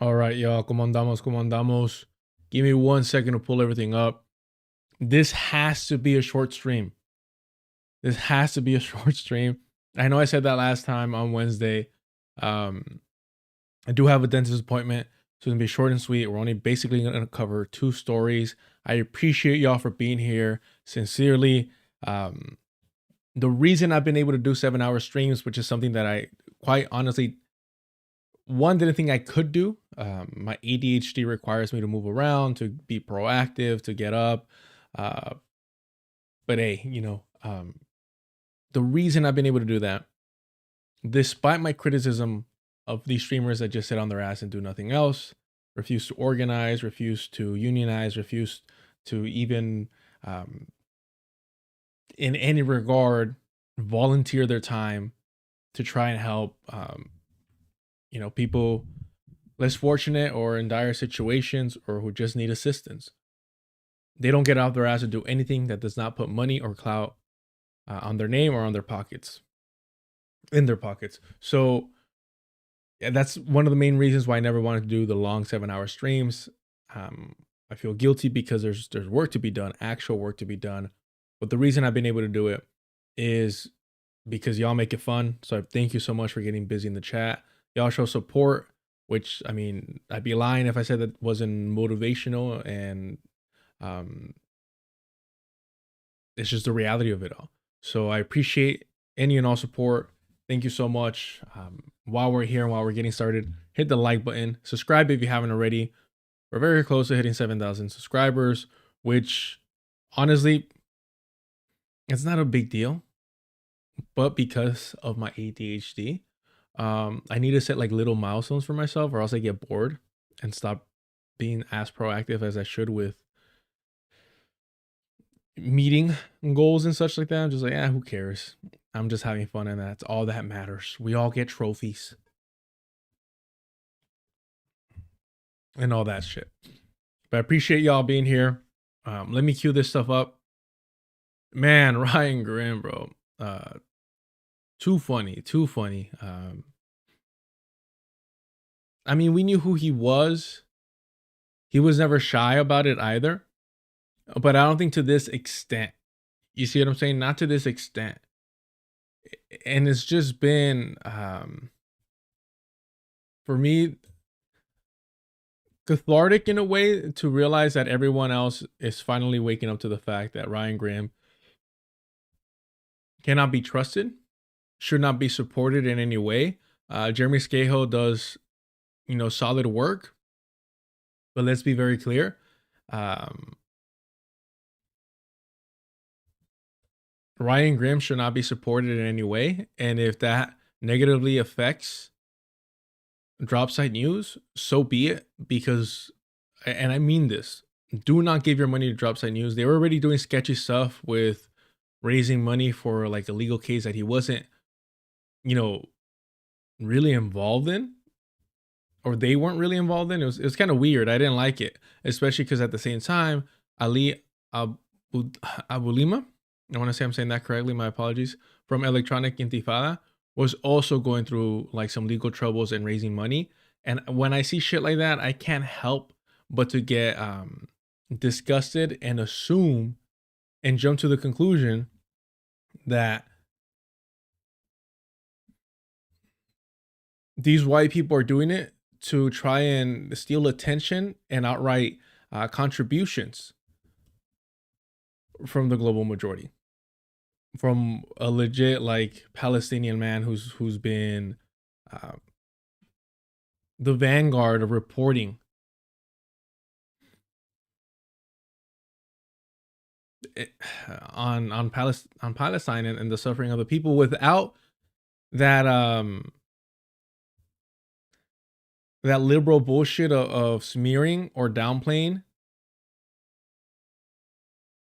All right, y'all. ¿Cómo andamos? ¿Cómo andamos? Give me 1 second to pull everything up. This has to be a short stream. This has to be a short stream. I know I said that last time on Wednesday. Um, I do have a dentist appointment, so it's gonna be short and sweet. We're only basically gonna cover 2 stories. I appreciate y'all for being here. Sincerely. The reason I've been able to do 7 hour streams, which is something that I quite honestly didn't think I could do. My ADHD requires me to move around, to be proactive, to get up. Uh, but hey, the reason I've been able to do that, despite my criticism of these streamers that just sit on their ass and do nothing else, refuse to organize, refuse to unionize, refuse to even, um, in any regard, volunteer their time to try and help, people less fortunate or in dire situations or who just need assistance. They don't get out their ass to do anything that does not put money or clout on their name or on their pockets, in their pockets. So yeah, that's one of the main reasons why I never wanted to do the long 7 hour streams. I feel guilty because there's work to be done, actual work to be done. But the reason I've been able to do it is because y'all make it fun. So I thank you so much for getting busy in the chat. Y'all show support, which I mean, I'd be lying if I said that wasn't motivational, and um, it's just the reality of it all. So I appreciate any and all support. Thank you so much. While we're here and while we're getting started, hit the like button, subscribe if you haven't already. We're very close to hitting 7,000 subscribers, which honestly, it's not a big deal. But because of my ADHD, I need to set like little milestones for myself, or else I get bored and stop being as proactive as I should with meeting goals and such like that. I'm just like, yeah, who cares? I'm just having fun, and that's all that matters. We all get trophies and all that shit. But I appreciate y'all being here. Let me cue this stuff up. Man, Ryan Grimm, bro. Too funny, too funny. I mean, we knew who he was. He was never shy about it either. But I don't think to this extent. You see what I'm saying? Not to this extent. And it's just been for me cathartic in a way to realize that everyone else is finally waking up to the fact that Ryan Graham cannot be trusted, should not be supported in any way. Jeremy Scahill does, solid work, but let's be very clear. Ryan Graham should not be supported in any way. And if that negatively affects drop site news, so be it. Because, and I mean this, do not give your money to drop site news. They were already doing sketchy stuff with raising money for like a legal case that he wasn't, really involved in, or they weren't really involved in. It was kind of weird. I didn't like it, especially because at the same time, Ali Abu, Abulima, I want to say I'm saying that correctly. My apologies. From Electronic Intifada was also going through like some legal troubles and raising money. And when I see shit like that, I can't help but to get disgusted and assume and jump to the conclusion that these white people are doing it to try and steal attention and outright contributions from the global majority, from a legit like Palestinian man who's been uh, the vanguard of reporting it, on Palestine and the suffering of the people without that that liberal bullshit of smearing or downplaying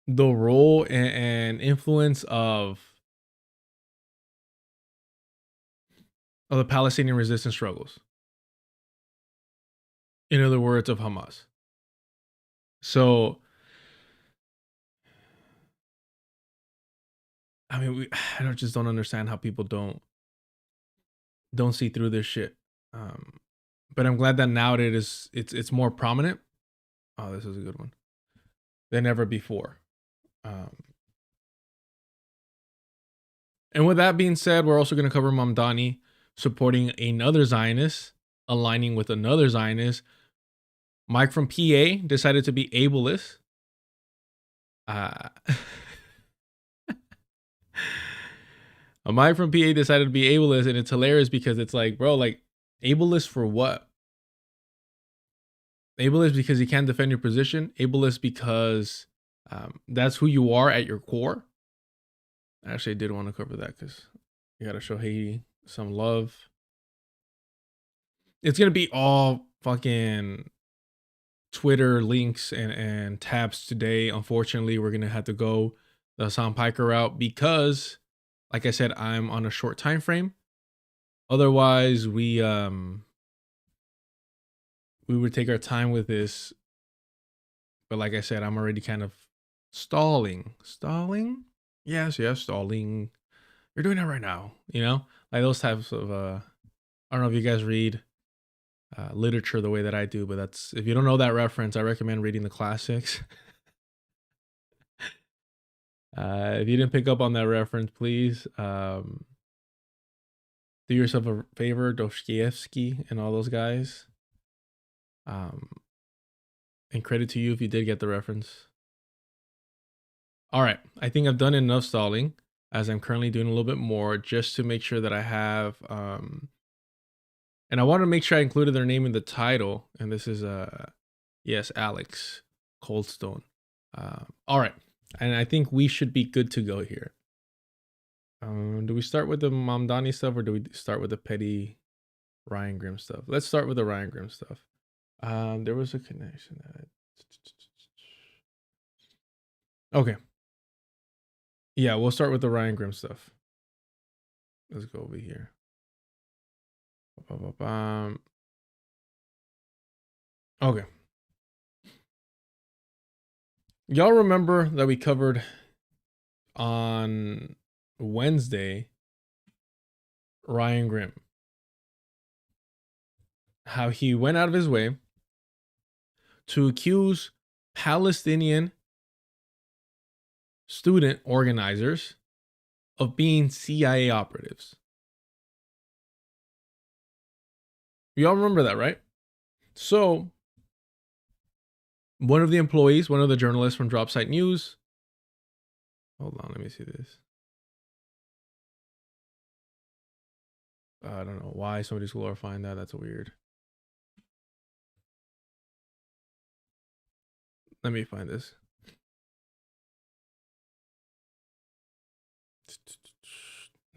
the role and influence of the Palestinian resistance struggles. In other words, of Hamas. So, I mean, I don't understand how people don't see through this shit. but I'm glad that now it's more prominent. Oh, this is a good one than ever before. And with that being said, we're also going to cover Mamdani supporting another Zionist, aligning with another Zionist. Mike from PA decided to be ableist. Mike from PA decided to be ableist, and it's hilarious because it's like, bro, like, ableist for what? Ableist because you can't defend your position. Ableist because that's who you are at your core. Actually, I did want to cover that because you got to show Haiti some love. It's going to be all fucking Twitter links and tabs today. Unfortunately, we're going to have to go the Sam Piker route because, like I said, I'm on a short time frame. Otherwise, we would take our time with this. But like I said, I'm already kind of stalling. Yes, stalling. You're doing it right now, you know, like those types of I don't know if you guys read literature the way that I do, but that's, if you don't know that reference, I recommend reading the classics. If you didn't pick up on that reference, please do yourself a favor, Dostoevsky and all those guys. And credit to you if you did get the reference. All right, I think I've done enough stalling, as I'm currently doing a little bit more just to make sure that I have and I want to make sure I included their name in the title. And this is yes, Alex Colston. All right, and I think we should be good to go here. Do we start with the Mamdani stuff or do we start with the petty Ryan Grimm stuff? Let's start with the Ryan Grimm stuff. There was a connection. Okay. Yeah, we'll start with the Ryan Grimm stuff. Let's go over here. Okay. Y'all remember that we covered on Wednesday Ryan Grimm, how he went out of his way to accuse Palestinian student organizers of being CIA operatives. Y'all remember that, right? So one of the employees, one of the journalists from Dropsite News, hold on, let me see this. I don't know why somebody's glorifying that. That's weird. Let me find this.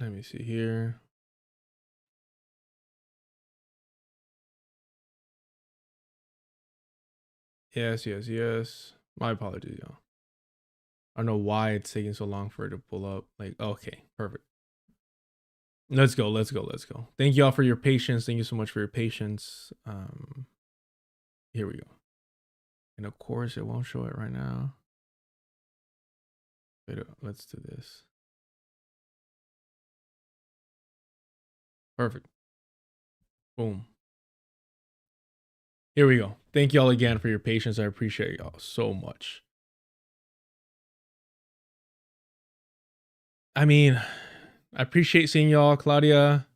Let me see here. Yes. My apologies, y'all. I don't know why it's taking so long for it to pull up. Like, okay, perfect. Let's go. Thank you all for your patience. Thank you so much for your patience. Here we go. And of course, it won't show it right now. Wait, let's do this. Perfect. Boom. Here we go. Thank y'all again for your patience. I appreciate y'all so much. I mean, I appreciate seeing y'all, Claudia,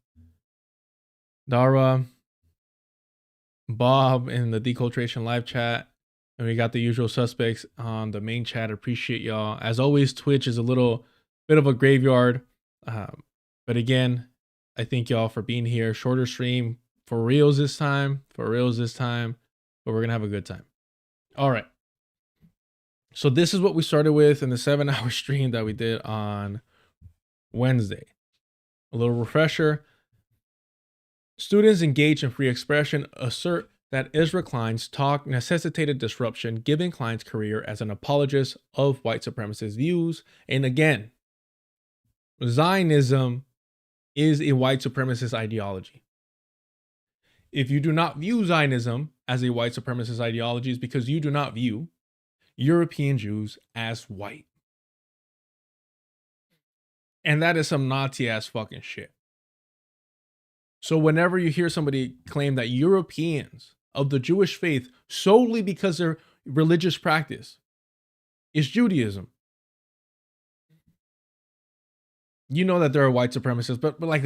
Dara, Bob in the Deculturation live chat. And we got the usual suspects on the main chat. Appreciate y'all. As always, Twitch is a little bit of a graveyard. But again, I thank y'all for being here. Shorter stream for reals this time. But we're going to have a good time. All right. So this is what we started with in the 7-hour stream that we did on Wednesday. A little refresher. Students engaged in free expression assert that Ezra Klein's talk necessitated disruption, giving Klein's career as an apologist of white supremacist views. And again, Zionism is a white supremacist ideology. If you do not view Zionism as a white supremacist ideology, it's because you do not view European Jews as white. And that is some Nazi ass fucking shit. So whenever you hear somebody claim that Europeans of the Jewish faith solely because their religious practice is Judaism, you know that there are white supremacists, but like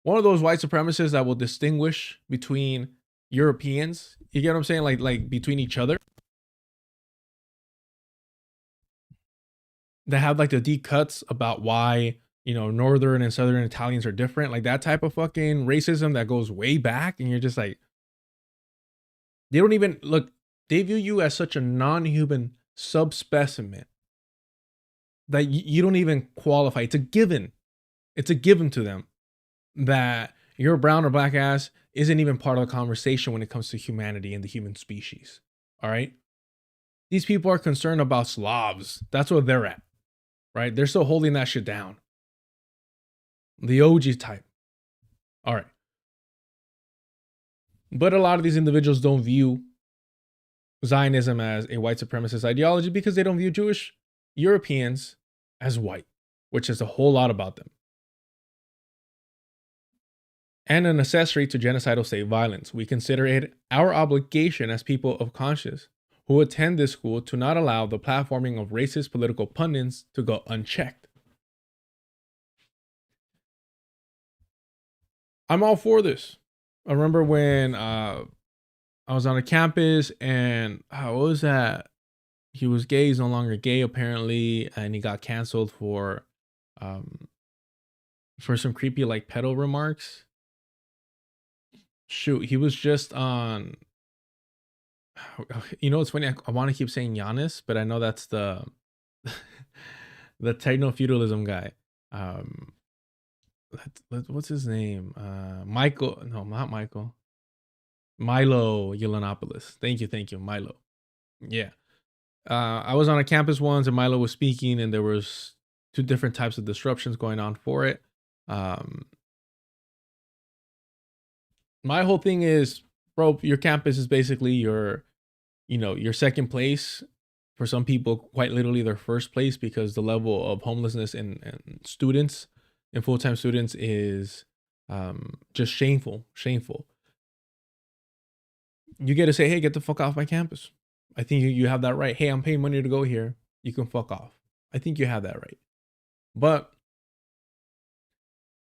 one of those white supremacists that will distinguish between Europeans. You get what I'm saying? Like between each other. That have like the deep cuts about why, you know, northern and southern Italians are different. Like that type of fucking racism that goes way back, and you're just like, they don't even look, they view you as such a non-human subspecimen that you don't even qualify. It's a given. It's a given to them that your brown or black ass isn't even part of the conversation when it comes to humanity and the human species. All right. These people are concerned about Slavs. That's what they're at. Right. They're still holding that shit down. The OG type. All right. But a lot of these individuals don't view Zionism as a white supremacist ideology because they don't view Jewish Europeans as white, which is a whole lot about them. And an accessory to genocidal state violence. We consider it our obligation as people of conscience who attend this school to not allow the platforming of racist political pundits to go unchecked. I'm all for this. I remember when I was on a campus and what was that? He was gay. He's no longer gay apparently, and he got canceled for some creepy like pedo remarks. Shoot, he was just on. You know, it's funny. I want to keep saying Giannis, but I know that's the the techno feudalism guy. What's his name? Michael? No, not Michael. Milo Yiannopoulos. Thank you, Milo. Yeah. I was on a campus once, and Milo was speaking, and there was two different types of disruptions going on for it. My whole thing is, bro, your campus is basically your second place. For some people, quite literally their first place, because the level of homelessness and students and full-time students is just shameful. You get to say, hey, get the fuck off my campus. I think you have that right. Hey, I'm paying money to go here. You can fuck off. I think you have that right. But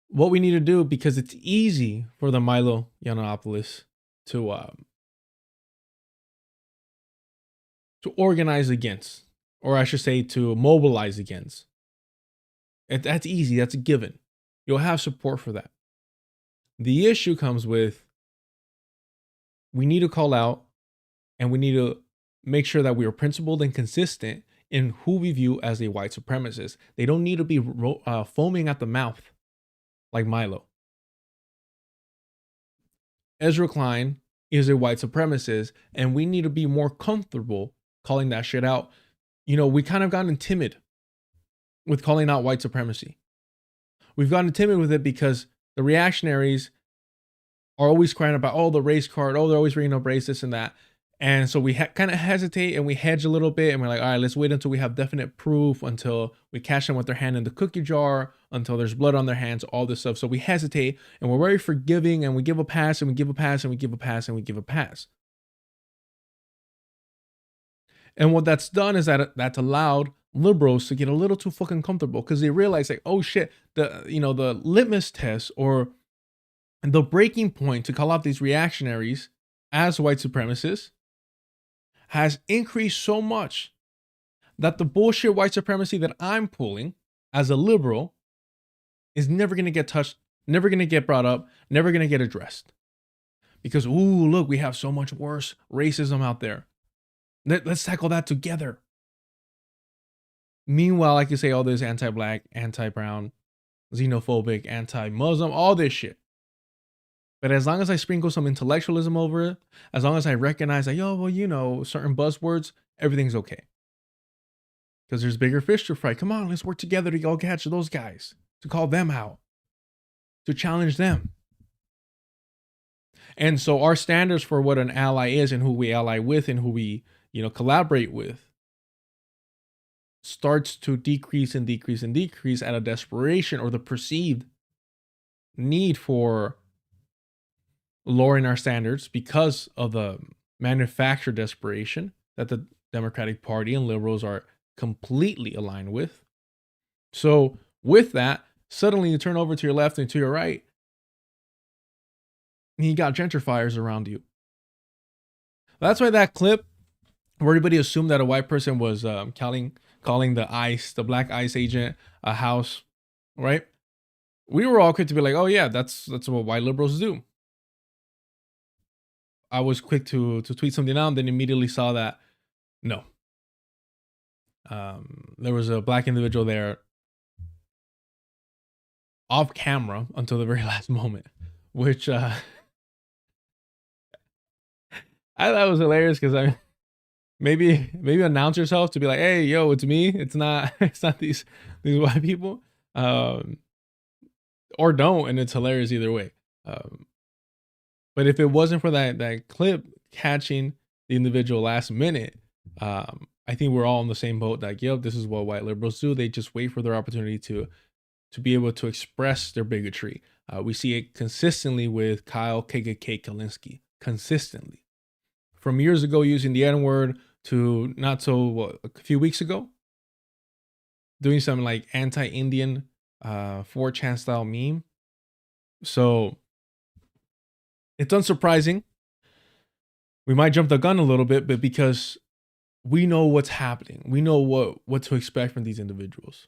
what we need to do, because it's easy for the Milo Yiannopoulos to organize against, or I should say to mobilize against. That's easy. That's a given. You'll have support for that. The issue comes with, we need to call out and we need to make sure that we are principled and consistent in who we view as a white supremacist. They don't need to be foaming at the mouth like Milo. Ezra Klein is a white supremacist, and we need to be more comfortable calling that shit out. You know, we kind of gotten timid with calling out white supremacy. We've gotten timid with it because the reactionaries are always crying about, oh, the race card, oh, they're always bringing up race, this and that. And so we kind of hesitate and we hedge a little bit, and we're like, all right, let's wait until we have definite proof, until we catch them with their hand in the cookie jar, until there's blood on their hands, all this stuff. So we hesitate, and we're very forgiving, and we give a pass, and we give a pass, and we give a pass, and we give a pass. And what that's done is that's allowed liberals to get a little too fucking comfortable, because they realize, like, oh shit, the litmus test or the breaking point to call out these reactionaries as white supremacists has increased so much that the bullshit white supremacy that I'm pulling as a liberal is never going to get touched, never going to get brought up, never going to get addressed. Because, ooh, look, we have so much worse racism out there. Let's tackle that together. Meanwhile, I can say all this anti-black, anti-brown, xenophobic, anti-Muslim, all this shit. But as long as I sprinkle some intellectualism over it, as long as I recognize that, certain buzzwords, everything's okay. Because there's bigger fish to fry. Come on, let's work together to go catch those guys, to call them out, to challenge them. And so our standards for what an ally is and who we ally with and who we, collaborate with starts to decrease and decrease and decrease out of desperation or the perceived need for lowering our standards because of the manufactured desperation that the Democratic Party and liberals are completely aligned with. So with that, suddenly you turn over to your left and to your right, and you got gentrifiers around you. That's why that clip where everybody assumed that a white person was calling the black ICE agent a house, right? We were all quick to be like, oh yeah, that's what white liberals do. I was quick to tweet something out and then immediately saw that no. There was a black individual there off camera until the very last moment, which I thought was hilarious because maybe announce yourself to be like, hey, yo, it's me. It's not these white people. Or don't, and it's hilarious either way. But if it wasn't for that clip catching the individual last minute, I think we're all in the same boat that, yep, this is what white liberals do. They just wait for their opportunity to be able to express their bigotry. We see it consistently with Kyle KKK Kalinske, consistently. From years ago using the N-word to not so, a few weeks ago, doing some like anti-Indian 4chan style meme. So it's unsurprising. We might jump the gun a little bit, but because we know what's happening, we know what to expect from these individuals.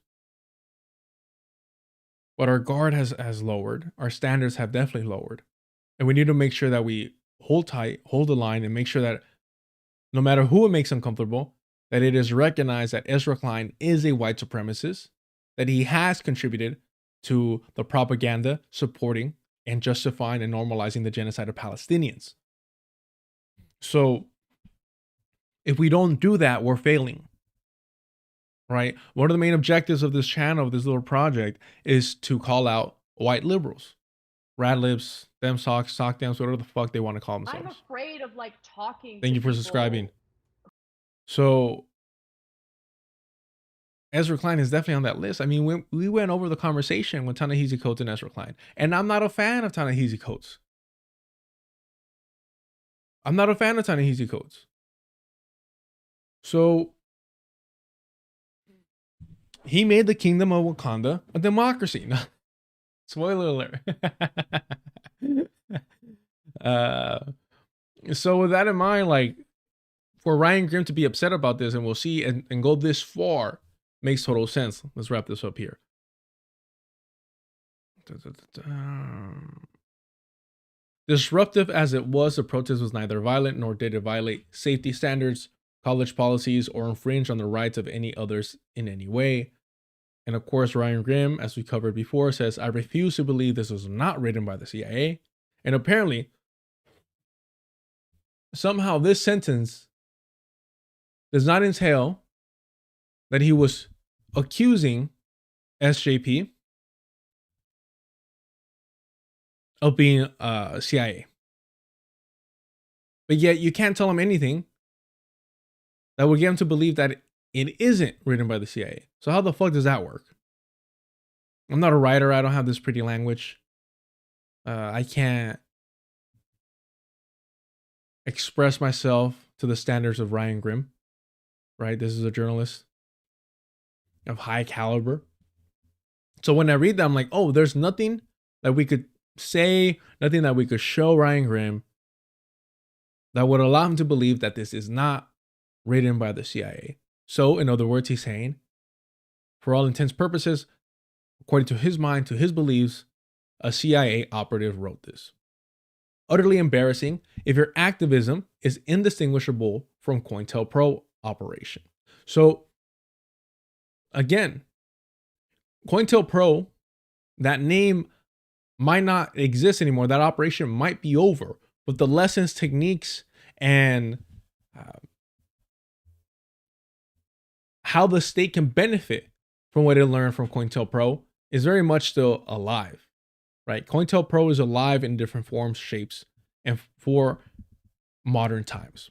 But our guard has lowered. Our standards have definitely lowered. And we need to make sure that we hold tight, hold the line, and make sure that no matter who it makes uncomfortable, that it is recognized that Ezra Klein is a white supremacist, that he has contributed to the propaganda supporting and justifying and normalizing the genocide of Palestinians. So if we don't do that, we're failing. Right? One of the main objectives of this channel, of this little project, is to call out white liberals. Radlibs, them socks, sock dams, whatever the fuck they want to call themselves. I'm afraid of like talking. Thank you for subscribing. So Ezra Klein is definitely on that list. I mean, we went over the conversation with Ta-Nehisi Coates and Ezra Klein, and I'm not a fan of Ta-Nehisi Coates. So he made the kingdom of Wakanda a democracy. Spoiler alert. So with that in mind, like, for Ryan Grimm to be upset about this, and we'll see, and go this far, makes total sense. Let's wrap this up here. Disruptive as it was, the protest was neither violent nor did it violate safety standards, college policies, or infringe on the rights of any others in any way. And of course, Ryan Grimm, as we covered before, says, I refuse to believe this was not written by the CIA. And apparently, somehow this sentence does not entail that he was accusing SJP of being CIA. But yet you can't tell him anything that would get him to believe that it isn't written by the CIA. So how the fuck does that work? I'm not a writer. I don't have this pretty language. I can't express myself to the standards of Ryan Grimm, right? This is a journalist of high caliber. So when I read that, I'm like, oh, there's nothing that we could say, nothing that we could show Ryan Grimm that would allow him to believe that this is not written by the CIA. So in other words, he's saying, for all intents and purposes, according to his mind, to his beliefs, a CIA operative wrote this. Utterly embarrassing if your activism is indistinguishable from COINTELPRO operation. So again, COINTELPRO, that name might not exist anymore. That operation might be over, but the lessons, techniques, and how the state can benefit from what it learned from COINTELPRO is very much still alive, right? COINTELPRO is alive in different forms, shapes, and for modern times.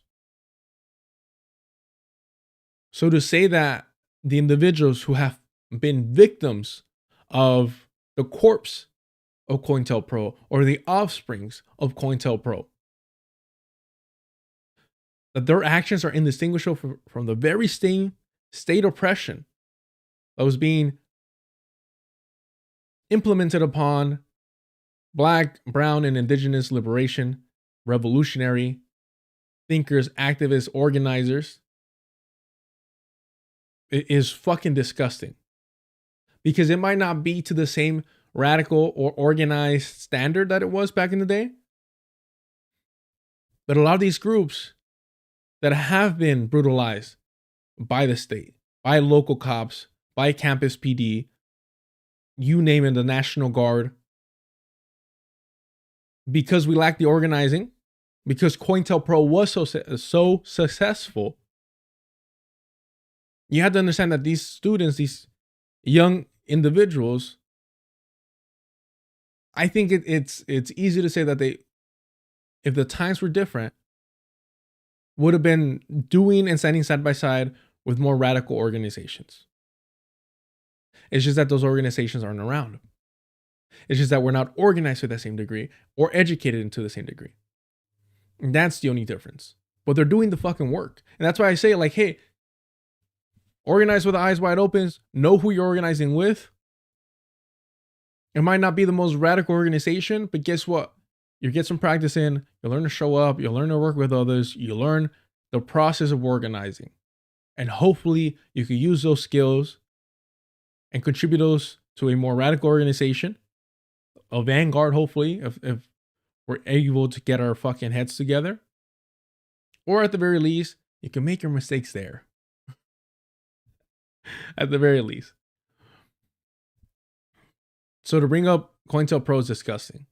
So to say that the individuals who have been victims of the corpse of COINTELPRO or the offsprings of COINTELPRO. That their actions are indistinguishable from the very same state oppression that was being implemented upon Black, brown, and indigenous liberation, revolutionary thinkers, activists, organizers. It is fucking disgusting. Because it might not be to the same radical or organized standard that it was back in the day. But a lot of these groups that have been brutalized by the state, by local cops, by campus PD, you name it, the National Guard, because we lack the organizing, because COINTELPRO was so successful, you have to understand that these students, these young individuals, I think it's easy to say that they, if the times were different, would have been doing and standing side by side with more radical organizations. It's just that those organizations aren't around. It's just that we're not organized to the same degree or educated to the same degree. And that's the only difference. But they're doing the fucking work. And that's why I say, like, hey, organize with the eyes wide open. Know who you're organizing with. It might not be the most radical organization, but guess what? You get some practice in. You learn to show up. You learn to work with others. You learn the process of organizing. And hopefully you can use those skills and contribute those to a more radical organization. A vanguard, hopefully, if we're able to get our fucking heads together. Or at the very least, you can make your mistakes there. At the very least. So to bring up COINTELPRO is disgusting.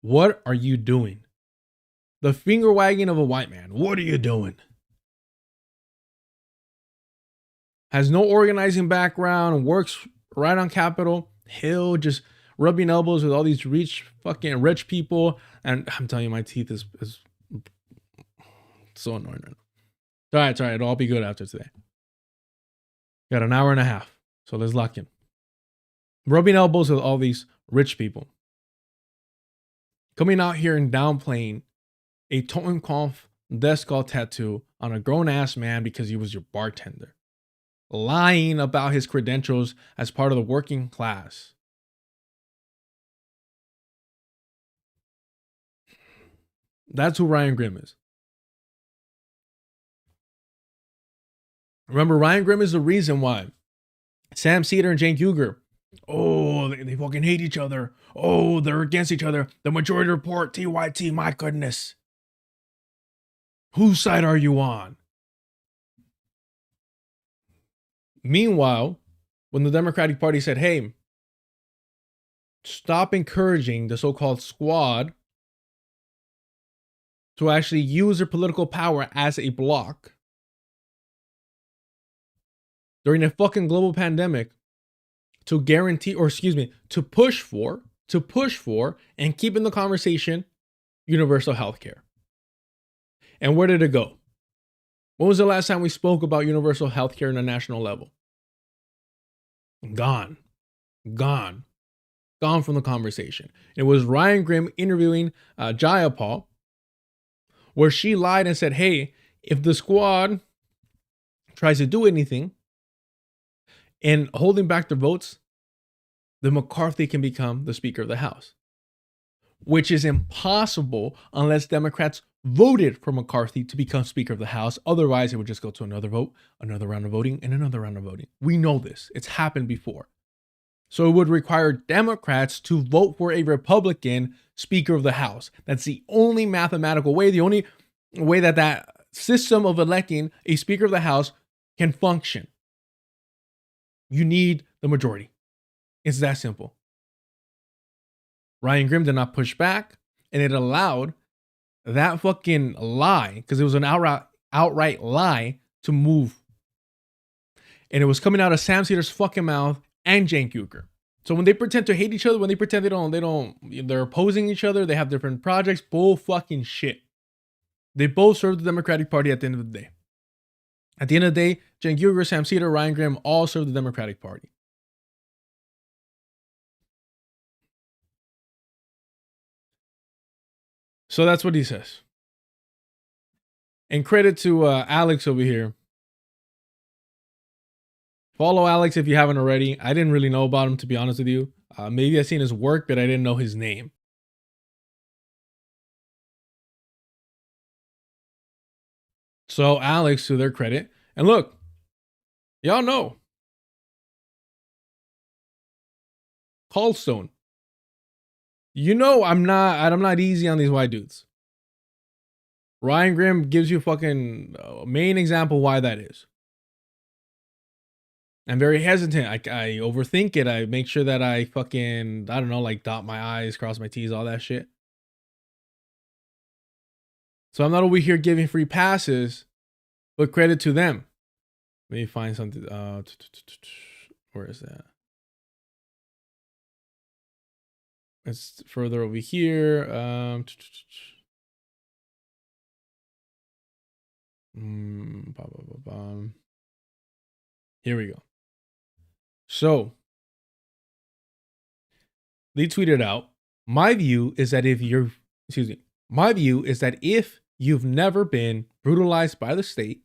What are you doing? The finger wagging of a white man. What are you doing? Has no organizing background, works right on Capitol Hill, just rubbing elbows with all these fucking rich people. And I'm telling you, my teeth is so annoying right now. It's all right. It'll all be good after today. Got an hour and a half. So let's lock in. Rubbing elbows with all these rich people. Coming out here and downplaying a Totenkopf death skull tattoo on a grown-ass man because he was your bartender. Lying about his credentials as part of the working class. That's who Ryan Grimm is. Remember, Ryan Grimm is the reason why Sam Cedar and Cenk Uygur, oh, they fucking hate each other. Oh, they're against each other. The majority report, TYT, my goodness. Whose side are you on? Meanwhile, when the Democratic Party said, hey, stop encouraging the so-called squad to actually use their political power as a bloc during a fucking global pandemic to guarantee, or excuse me, to push for and keep in the conversation universal health care. And where did it go? When was the last time we spoke about universal health care on a national level? Gone from the conversation. It was Ryan Grimm interviewing Jayapal, where she lied and said, hey, if the squad tries to do anything and holding back their votes, then McCarthy can become the Speaker of the House, which is impossible unless Democrats voted for McCarthy to become Speaker of the House. Otherwise, it would just go to another vote, another round of voting, and another round of voting. We know this. It's happened before. So it would require Democrats to vote for a Republican Speaker of the House. That's the only mathematical way, the only way that that system of electing a Speaker of the House can function. You need the majority. It's that simple. Ryan Grimm did not push back, and it allowed that fucking lie, because it was an outright lie, to move. And it was coming out of Sam Cedar's fucking mouth and Cenk Uygur. So when they pretend to hate each other, when they pretend they're opposing each other, they have different projects, bull fucking shit. They both serve the Democratic Party at the end of the day. At the end of the day, Cenk Uygur, Sam Cedar, Ryan Grimm all serve the Democratic Party. So that's what he says. And credit to Alex over here. Follow Alex if you haven't already. I didn't really know about him, to be honest with you. Maybe I've seen his work, but I didn't know his name. So Alex, to their credit, and look, y'all know, Colston. You know I'm not easy on these white dudes. Ryan Grimm gives you fucking main example why that is. I'm very hesitant. I overthink it. I make sure that I fucking, I don't know, like dot my I's, cross my T's, all that shit. So I'm not over here giving free passes, but credit to them. Let me find something. Where is that? It's further over here. Here we go. So they tweeted out, my view is that if you've never been brutalized by the state,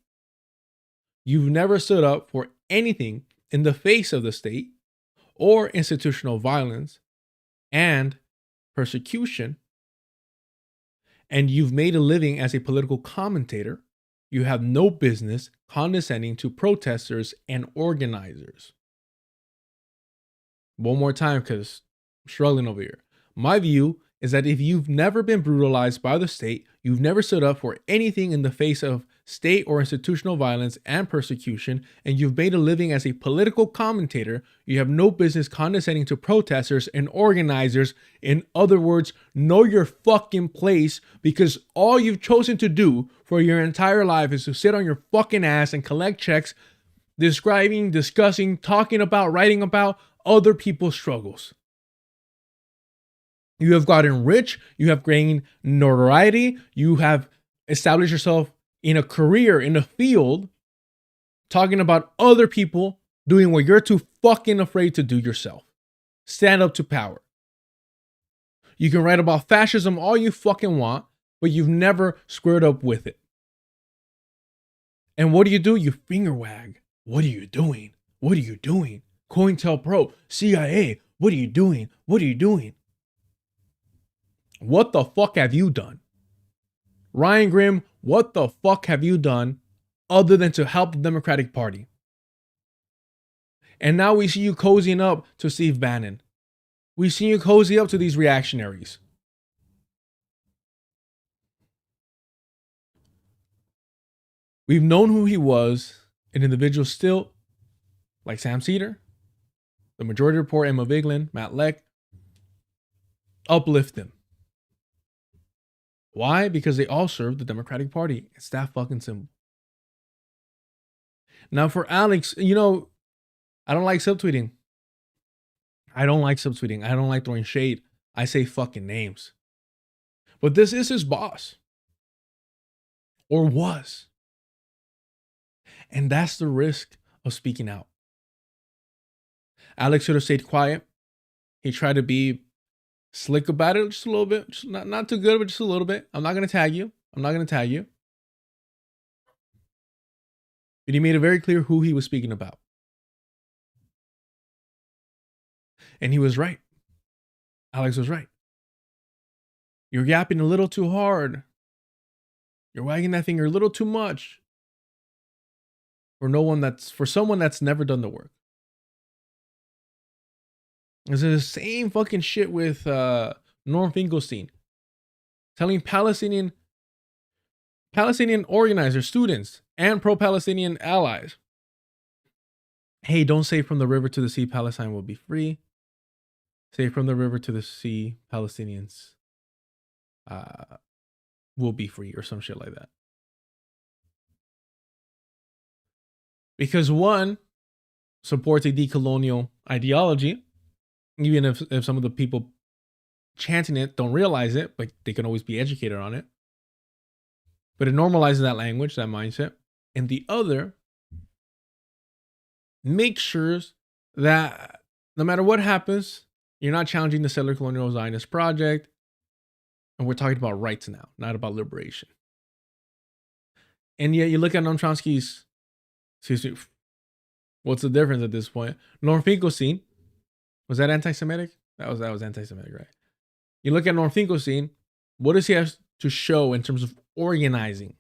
you've never stood up for anything in the face of the state or institutional violence and persecution, and you've made a living as a political commentator, you have no business condescending to protesters and organizers. One more time, because I'm struggling over here. My view is that if you've never been brutalized by the state, you've never stood up for anything in the face of state or institutional violence and persecution, and you've made a living as a political commentator, you have no business condescending to protesters and organizers. In other words, know your fucking place, because all you've chosen to do for your entire life is to sit on your fucking ass and collect checks, describing, discussing, talking about, writing about other people's struggles. You have gotten rich, you have gained notoriety, you have established yourself in a career, in a field, talking about other people doing what you're too fucking afraid to do yourself. Stand up to power. You can write about fascism all you fucking want, but you've never squared up with it. And what do? You finger wag. What are you doing? What are you doing? COINTELPRO, CIA, what are you doing? What are you doing? What the fuck have you done? Ryan Grimm, what the fuck have you done other than to help the Democratic Party? And now we see you cozying up to Steve Bannon. We see you cozy up to these reactionaries. We've known who he was, an individual still, like Sam Cedar, the Majority Report, Emma Vigeland, Matt Leck, uplift them. Why? Because they all serve the Democratic Party. It's that fucking simple. Now for Alex, you know, I don't like subtweeting. I don't like throwing shade. I say fucking names. But this is his boss. Or was. And that's the risk of speaking out. Alex should have stayed quiet. He tried to be slick about it just a little bit. Just not too good, but just a little bit. I'm not going to tag you. But he made it very clear who he was speaking about. And he was right. Alex was right. You're yapping a little too hard. You're wagging that finger a little too much. For someone that's never done the work. It's the same fucking shit with Norm Finkelstein. Telling Palestinian organizers, students, and pro-Palestinian allies, hey, don't say from the river to the sea, Palestine will be free. Say from the river to the sea, Palestinians will be free, or some shit like that. Because one supports a decolonial ideology, even if some of the people chanting it don't realize it, but they can always be educated on it. But it normalizes that language, that mindset. And the other makes sure that no matter what happens, you're not challenging the settler colonial Zionist project And we're talking about rights now, not about liberation. And yet you look at Noam Chomsky's, excuse me, what's the difference at this point? Norm Finkelstein, was that anti-Semitic? That was anti-Semitic, right? You look at Norm Finkelstein, what does he have to show in terms of organizing?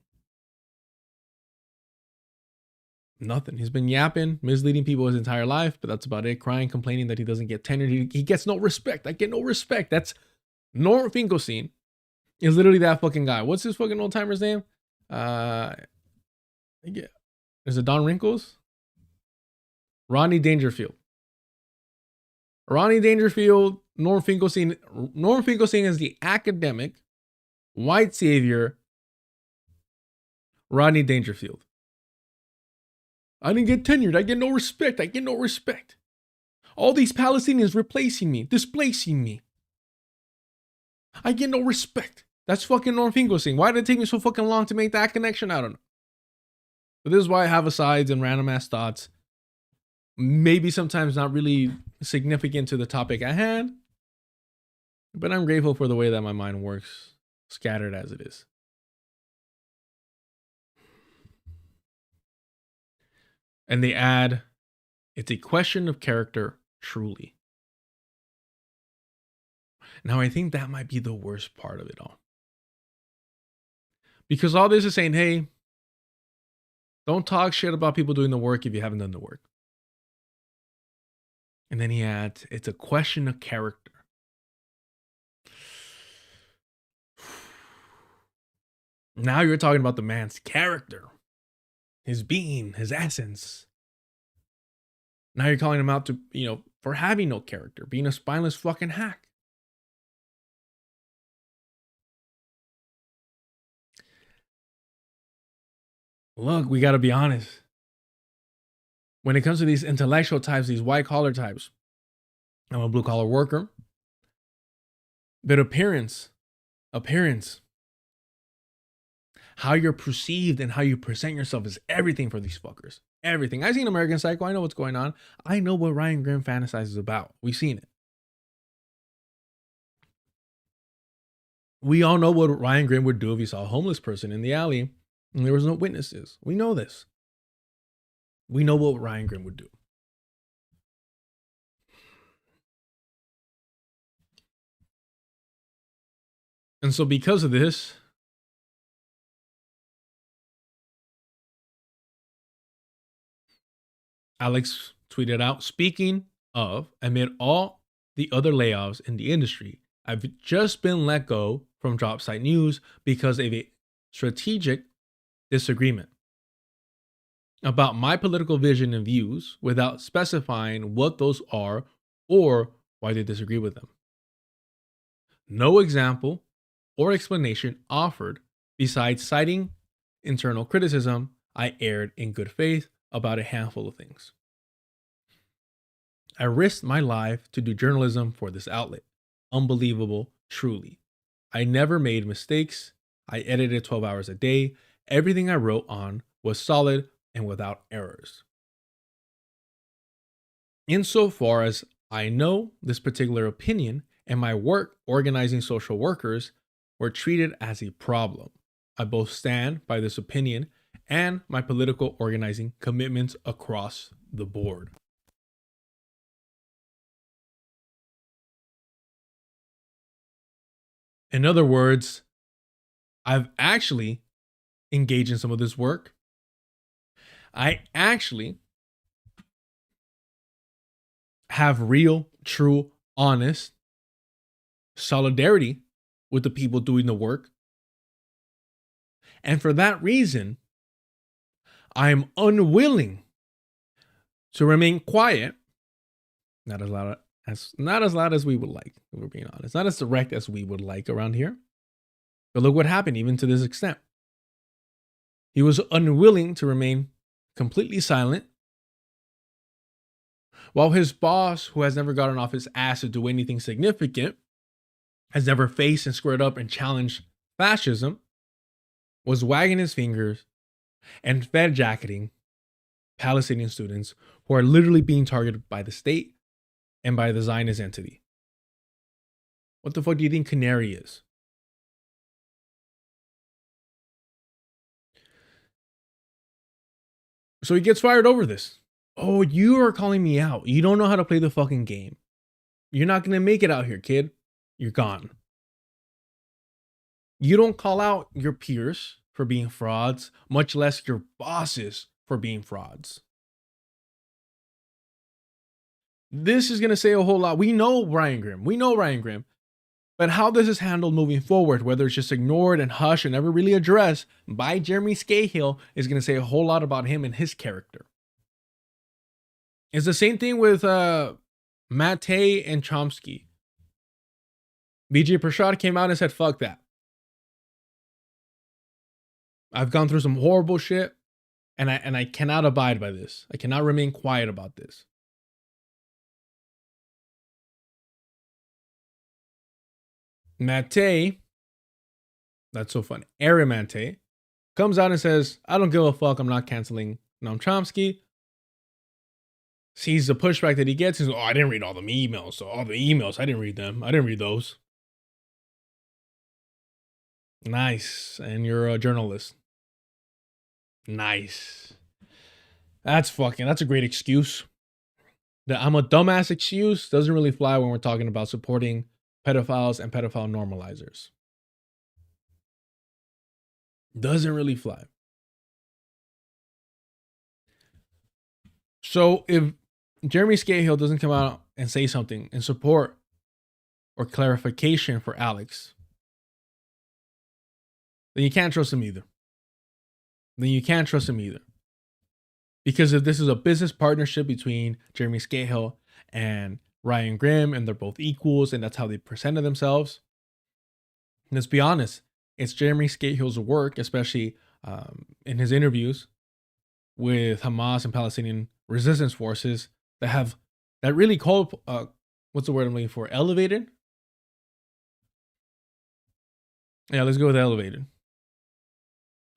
Nothing. He's been yapping, misleading people his entire life, but that's about it. Crying, complaining that he doesn't get tenure. He gets no respect. I get no respect. That's Norm Finkelstein. Is literally that fucking guy. What's his fucking old timer's name? Yeah. Is it Don Wrinkles? Rodney Dangerfield. Rodney Dangerfield, Norm Finkelstein. Norm Finkelstein is the academic, white savior, Rodney Dangerfield. I didn't get tenured. I get no respect. I get no respect. All these Palestinians replacing me, displacing me. I get no respect. That's fucking Norm Finkelstein. Why did it take me so fucking long to make that connection? I don't know. But this is why I have asides and random ass thoughts. Maybe sometimes not really significant to the topic at hand. But I'm grateful for the way that my mind works, scattered as it is. And they add, it's a question of character, truly. Now, I think that might be the worst part of it all. Because all this is saying, hey, don't talk shit about people doing the work if you haven't done the work. And then he adds, it's a question of character. Now you're talking about the man's character, his being, his essence. Now you're calling him out to, for having no character, being a spineless fucking hack. Look, we got to be honest. When it comes to these intellectual types, these white collar types, I'm a blue collar worker. But appearance, how you're perceived and how you present yourself is everything for these fuckers. Everything. I've seen American Psycho. I know what's going on. I know what Ryan Grimm fantasizes about. We've seen it. We all know what Ryan Grimm would do if he saw a homeless person in the alley and there was no witnesses. We know this. We know what Ryan Grimm would do. And so because of this, Alex tweeted out, speaking of, amid all the other layoffs in the industry, I've just been let go from Job Site News because of a strategic disagreement about my political vision and views without specifying what those are or why they disagree with them. No example or explanation offered besides citing internal criticism I aired in good faith about a handful of things. I risked my life to do journalism for this outlet. Unbelievable, truly. I never made mistakes. I edited 12 hours a day. Everything I wrote on was solid and without errors. Insofar as I know, this particular opinion and my work organizing social workers were treated as a problem. I both stand by this opinion and my political organizing commitments across the board. In other words, I've actually engaged in some of this work. I actually have real, true, honest solidarity with the people doing the work. And for that reason, I am unwilling to remain quiet, not as loud as we would like, if we're being honest, not as direct as we would like around here. But look what happened, even to this extent. He was unwilling to remain completely silent, while his boss, who has never gotten off his ass to do anything significant, has never faced and squared up and challenged fascism, was wagging his fingers and fed jacketing Palestinian students who are literally being targeted by the state and by the Zionist entity. What the fuck do you think Canary is? So he gets fired over this. Oh, you are calling me out. You don't know how to play the fucking game. You're not going to make it out here, kid. You're gone. You don't call out your peers for being frauds, much less your bosses for being frauds. This is going to say a whole lot. We know Ryan Grimm. But how this is handled moving forward, whether it's just ignored and hushed and never really addressed by Jeremy Scahill, is going to say a whole lot about him and his character. It's the same thing with Matt and Chomsky. BJ Prashad came out and said, fuck that. I've gone through some horrible shit, and I cannot abide by this. I cannot remain quiet about this. Mate, that's so funny. Aaron Mate comes out and says, I don't give a fuck. I'm not canceling Noam Chomsky. Sees the pushback that he gets. He's like, oh, I didn't read all the emails. So all the emails, I didn't read them. I didn't read those. Nice. And you're a journalist. Nice. That's a great excuse. The I'm a dumbass excuse doesn't really fly when we're talking about supporting pedophiles and pedophile normalizers. Doesn't really fly. So if Jeremy Scahill doesn't come out and say something in support or clarification for Alex, then you can't trust him either. Because if this is a business partnership between Jeremy Scahill and Ryan Grimm, and they're both equals, and that's how they presented themselves, let's be honest, it's Jeremy Scahill's work, especially in his interviews with Hamas and Palestinian resistance forces, that really called, what's the word I'm looking for? Elevated? Yeah, let's go with elevated.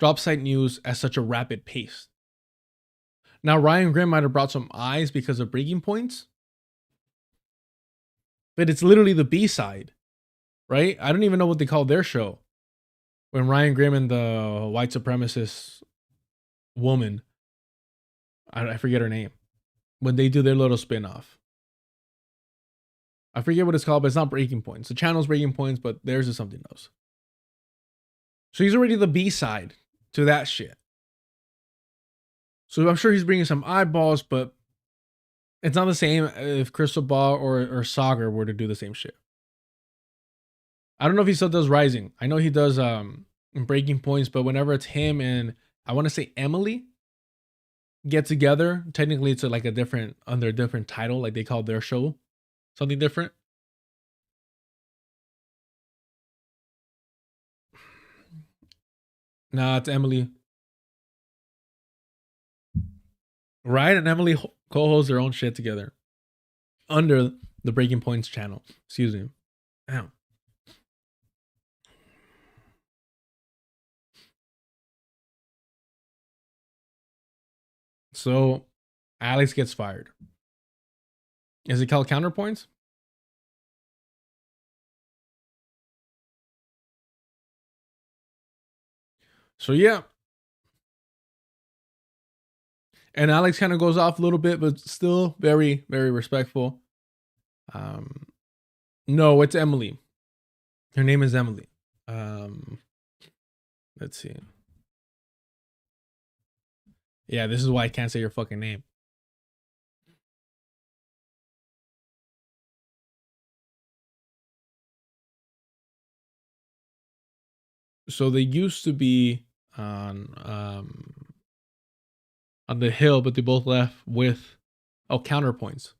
Drop site news at such a rapid pace. Now, Ryan Grimm might have brought some eyes because of breaking points, but it's literally the B-side, right? I don't even know what they call their show. When Ryan Grimm and the white supremacist woman, I forget her name, when they do their little spin-off. I forget what it's called, but it's not Breaking Points. The channel's Breaking Points, but theirs is something else. So he's already the B-side to that shit. So I'm sure he's bringing some eyeballs, but it's not the same if Crystal Ball or Sagar were to do the same shit. I don't know if he still does Rising. I know he does Breaking Points, but whenever it's him and I want to say Emily get together, technically it's like under a different title, like they call their show something different. Nah, it's Emily. Ryan and Emily co-host their own shit together under the Breaking Points channel. Excuse me. Ow. So Alex gets fired. Is it called counterpoints? So yeah. And Alex kind of goes off a little bit, but still very, very respectful. No, it's Emily. Her name is Emily. Let's see. Yeah, this is why I can't say your fucking name. So they used to be on the Hill, but they both left with counterpoints.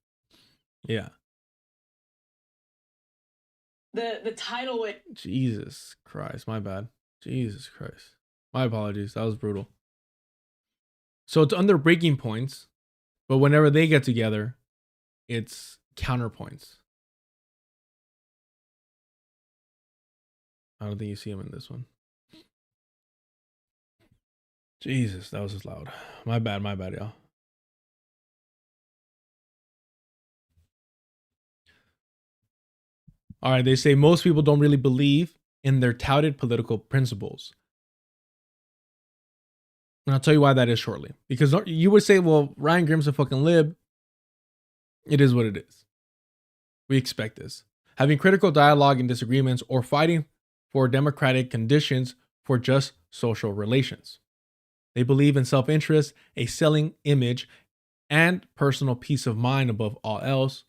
Yeah. The title it Jesus Christ, my bad. Jesus Christ. My apologies. That was brutal. So it's under Breaking Points, but whenever they get together, it's counterpoints. I don't think you see him in this one. Jesus, that was just loud. My bad, y'all. All right, they say most people don't really believe in their touted political principles. And I'll tell you why that is shortly. Because you would say, well, Ryan Grimm's a fucking lib. It is what it is. We expect this. Having critical dialogue and disagreements, or fighting for democratic conditions for just social relations. They believe in self-interest, a selling image, and personal peace of mind above all else.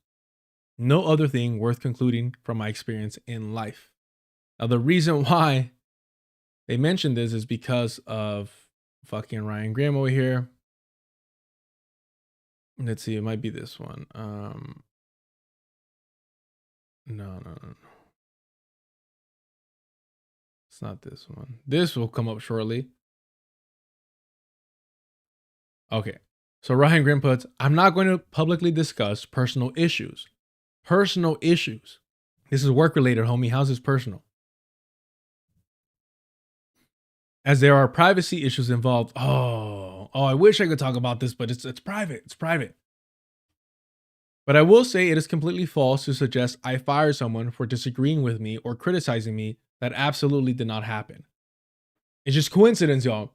No other thing worth concluding from my experience in life. Now, the reason why they mentioned this is because of fucking Ryan Grimm over here. Let's see, it might be this one. No. It's not this one. This will come up shortly. Okay. So Ryan Grimm puts, I'm not going to publicly discuss personal issues. Personal issues. This is work related, homie. How's this personal? As there are privacy issues involved. Oh, I wish I could talk about this, but it's private. It's private. But I will say it is completely false to suggest I fired someone for disagreeing with me or criticizing me. That absolutely did not happen. It's just coincidence, y'all.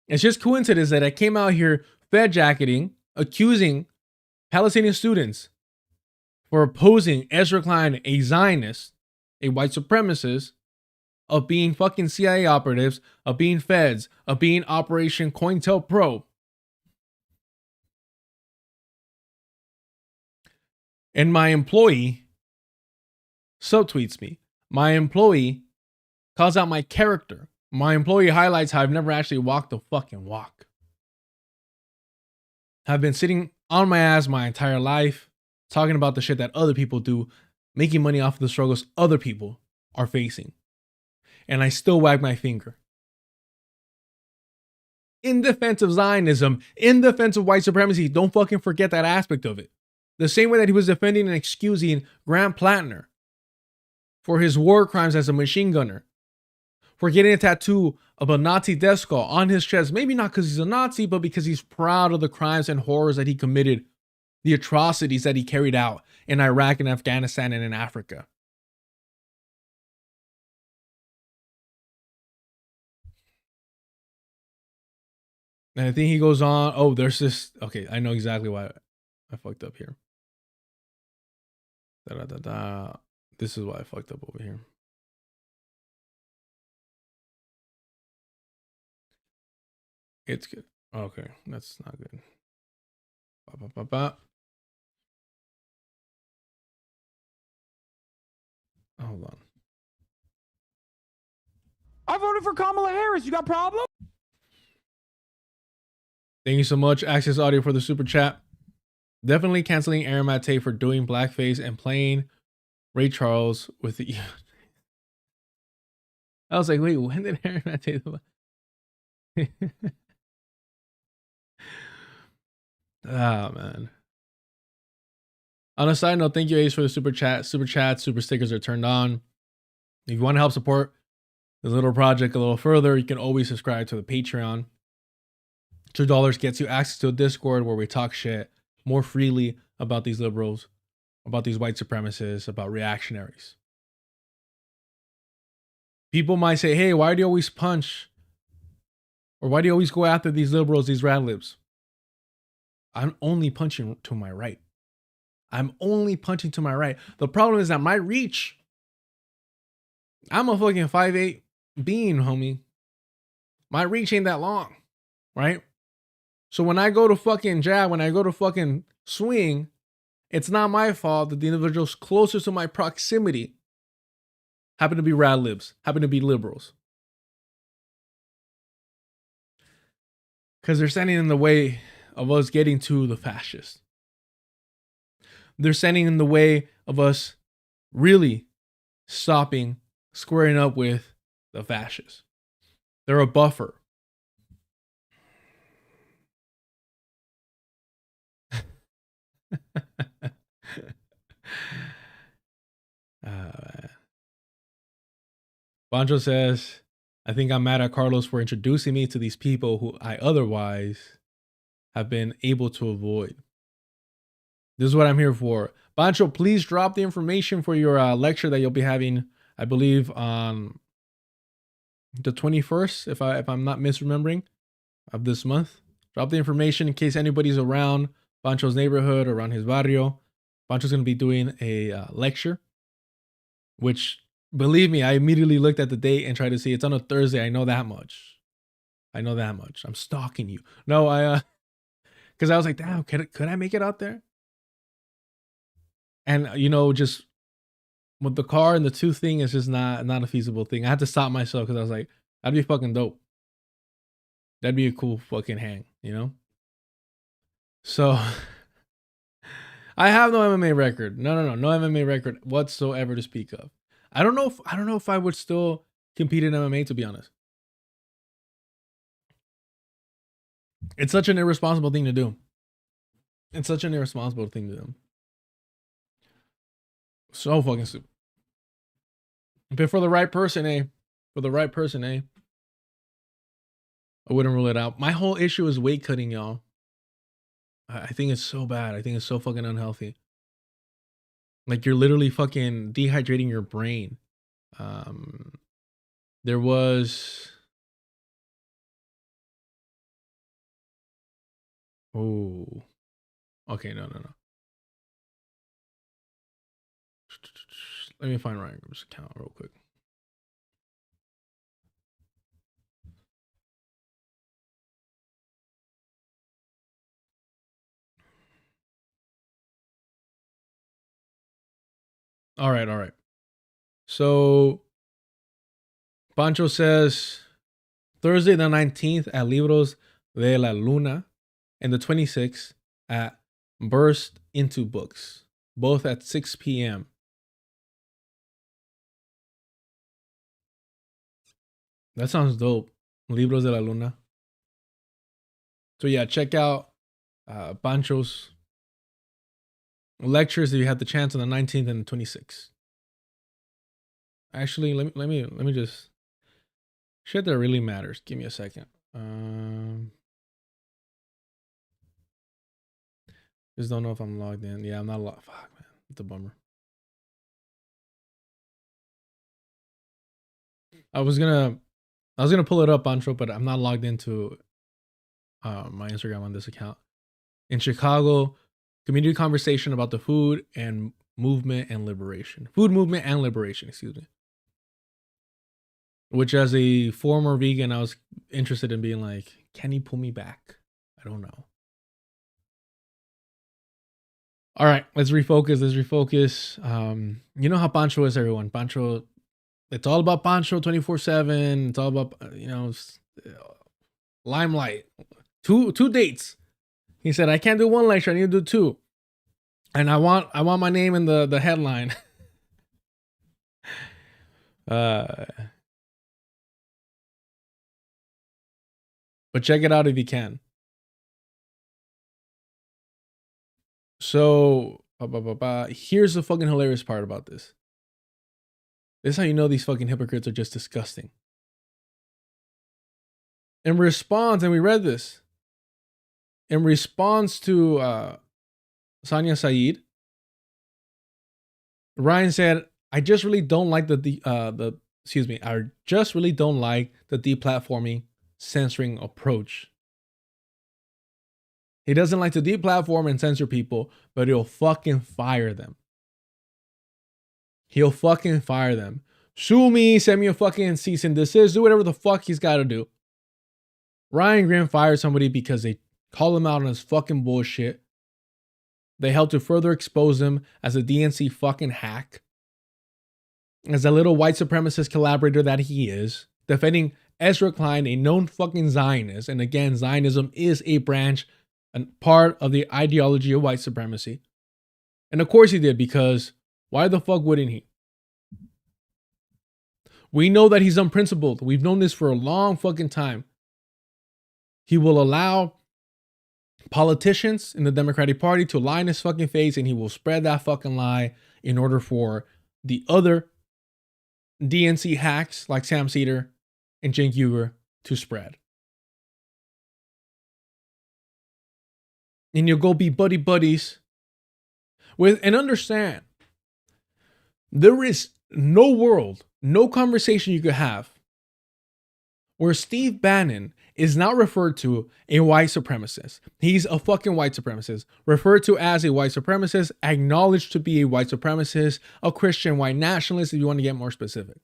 It's just coincidence that I came out here fed jacketing, accusing Palestinian students for opposing Ezra Klein, a Zionist, a white supremacist, of being fucking CIA operatives, of being feds, of being Operation COINTELPRO. And my employee subtweets me. My employee calls out my character. My employee highlights how I've never actually walked the fucking walk. I've been sitting on my ass my entire life, talking about the shit that other people do, making money off of the struggles other people are facing. And I still wag my finger. In defense of Zionism, in defense of white supremacy, don't fucking forget that aspect of it. The same way that he was defending and excusing Grant Plattner for his war crimes as a machine gunner, for getting a tattoo of a Nazi death skull on his chest, maybe not because he's a Nazi, but because he's proud of the crimes and horrors that he committed, the atrocities that he carried out in Iraq and Afghanistan and in Africa. And I think he goes on, oh, there's this, okay, I know exactly why I fucked up here. This is why I fucked up over here. It's good. Okay, that's not good. Hold on. I voted for Kamala Harris. You got a problem? Thank you so much, Access Audio, for the super chat. Definitely canceling Aaron Mate for doing blackface and playing Ray Charles with the... I was like, wait, when did Aaron Mate... Ah, man. On a side note, thank you, Ace, for the super chat. Super chats, super stickers are turned on. If you want to help support this little project a little further, you can always subscribe to the Patreon. $2 gets you access to a Discord where we talk shit more freely about these liberals, about these white supremacists, about reactionaries. People might say, hey, why do you always punch? Or why do you always go after these liberals, these rad libs? I'm only punching to my right. I'm only punching to my right. The problem is that my reach, I'm a fucking 5'8" being, homie. My reach ain't that long, right? So when I go to fucking jab, when I go to fucking swing, it's not my fault that the individuals closest to my proximity happen to be rad libs, happen to be liberals. Because they're standing in the way of us getting to the fascists. They're standing in the way of us really stopping, squaring up with the fascists. They're a buffer. Banjo says, I think I'm mad at Carlos for introducing me to these people who I otherwise have been able to avoid. This is what I'm here for. Bancho, please drop the information for your lecture that you'll be having, I believe, on the 21st, if I'm not misremembering. of this month. Drop the information in case anybody's around Pancho's neighborhood or around his barrio. Pancho's going to be doing a lecture, which, believe me, I immediately looked at the date and tried to see. It's on a Thursday. I know that much. I'm stalking you. No, because I was like, damn, could I make it out there? And, just with the car and the two thing is just not a feasible thing. I had to stop myself because I was like, that'd be fucking dope. That'd be a cool fucking hang, So I have no MMA record. No MMA record whatsoever to speak of. I don't know if I would still compete in MMA, to be honest. It's such an irresponsible thing to do. So fucking stupid. But for the right person, I wouldn't rule it out. My whole issue is weight cutting, y'all. I think it's so bad. I think it's so fucking unhealthy. Like, you're literally fucking dehydrating your brain. There was... Oh. Okay, no. Let me find Ryan Group's account real quick. All right. So Pancho says Thursday the 19th at Libros de la Luna and the 26th at Burst Into Books, both at 6 p.m. That sounds dope. Libros de la Luna. So yeah, check out Pancho's lectures if you have the chance on the 19th and the 26th. Actually, let me just shit that really matters. Give me a second. Just don't know if I'm logged in. Yeah, I'm not logged. Fuck, man, it's a bummer. I was gonna pull it up, Pancho, but I'm not logged into my Instagram on this account. In Chicago, community conversation about the food movement and liberation. Excuse me. Which, as a former vegan, I was interested in being like, can he pull me back? I don't know. All right, let's refocus. You know how Pancho is, everyone. Pancho, it's all about Pancho 24/7. It's all about, limelight. Two dates. He said, I can't do one lecture, I need to do two. And I want my name in the headline. But check it out if you can. So, here's the fucking hilarious part about this. This is how you know these fucking hypocrites are just disgusting. In response, and we read this, in response to Sanya Saeed, Ryan said, I just really don't like the deplatforming, censoring approach. He doesn't like to deplatform and censor people, but he'll fucking fire them. Sue me, send me a fucking cease and desist, do whatever the fuck he's got to do. Ryan Grimm fired somebody because they called him out on his fucking bullshit. They helped to further expose him as a DNC fucking hack. As a little white supremacist collaborator that he is, defending Ezra Klein, a known fucking Zionist. And again, Zionism is a branch and part of the ideology of white supremacy. And of course he did, because why the fuck wouldn't he? We know that he's unprincipled. We've known this for a long fucking time. He will allow politicians in the Democratic Party to lie in his fucking face, and he will spread that fucking lie in order for the other DNC hacks like Sam Cedar and Cenk Uygur to spread. And you'll go be buddies with, and understand, there is no world, no conversation you could have where Steve Bannon is now referred to a white supremacist. He's a fucking white supremacist, referred to as a white supremacist, acknowledged to be a white supremacist, a Christian white nationalist, if you want to get more specific.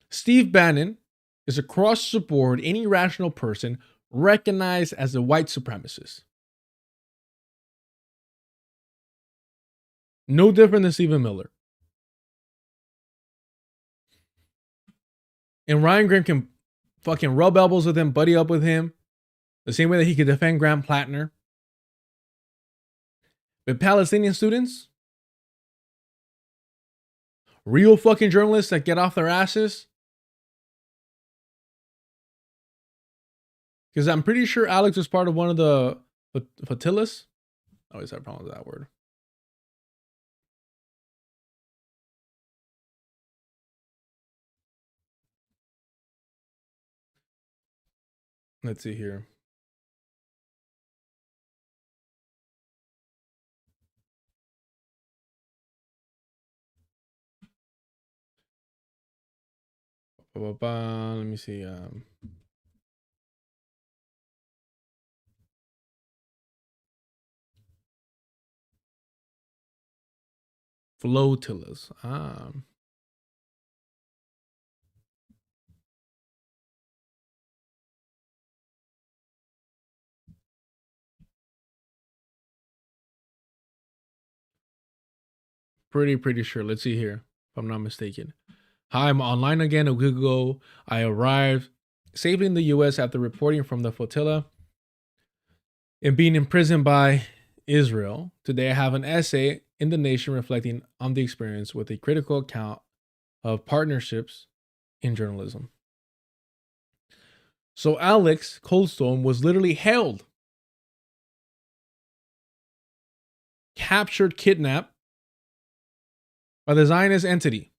Steve Bannon is across the board any rational person recognized as a white supremacist. No different than Stephen Miller. And Ryan Grim can fucking rub elbows with him, buddy up with him, the same way that he could defend Graham Plattner. But Palestinian students, real fucking journalists that get off their asses, because I'm pretty sure Alex was part of one of the flotillas. I always have a problem with that word. Let's see here. Let me see. Flotillas. Pretty sure. Let's see here, if I'm not mistaken. Hi, I'm online again a week ago. I arrived safely in the U.S. after reporting from the flotilla and being imprisoned by Israel. Today I have an essay in The Nation reflecting on the experience with a critical account of partnerships in journalism. So Alex Colston was literally held, captured, kidnapped by the Zionist entity.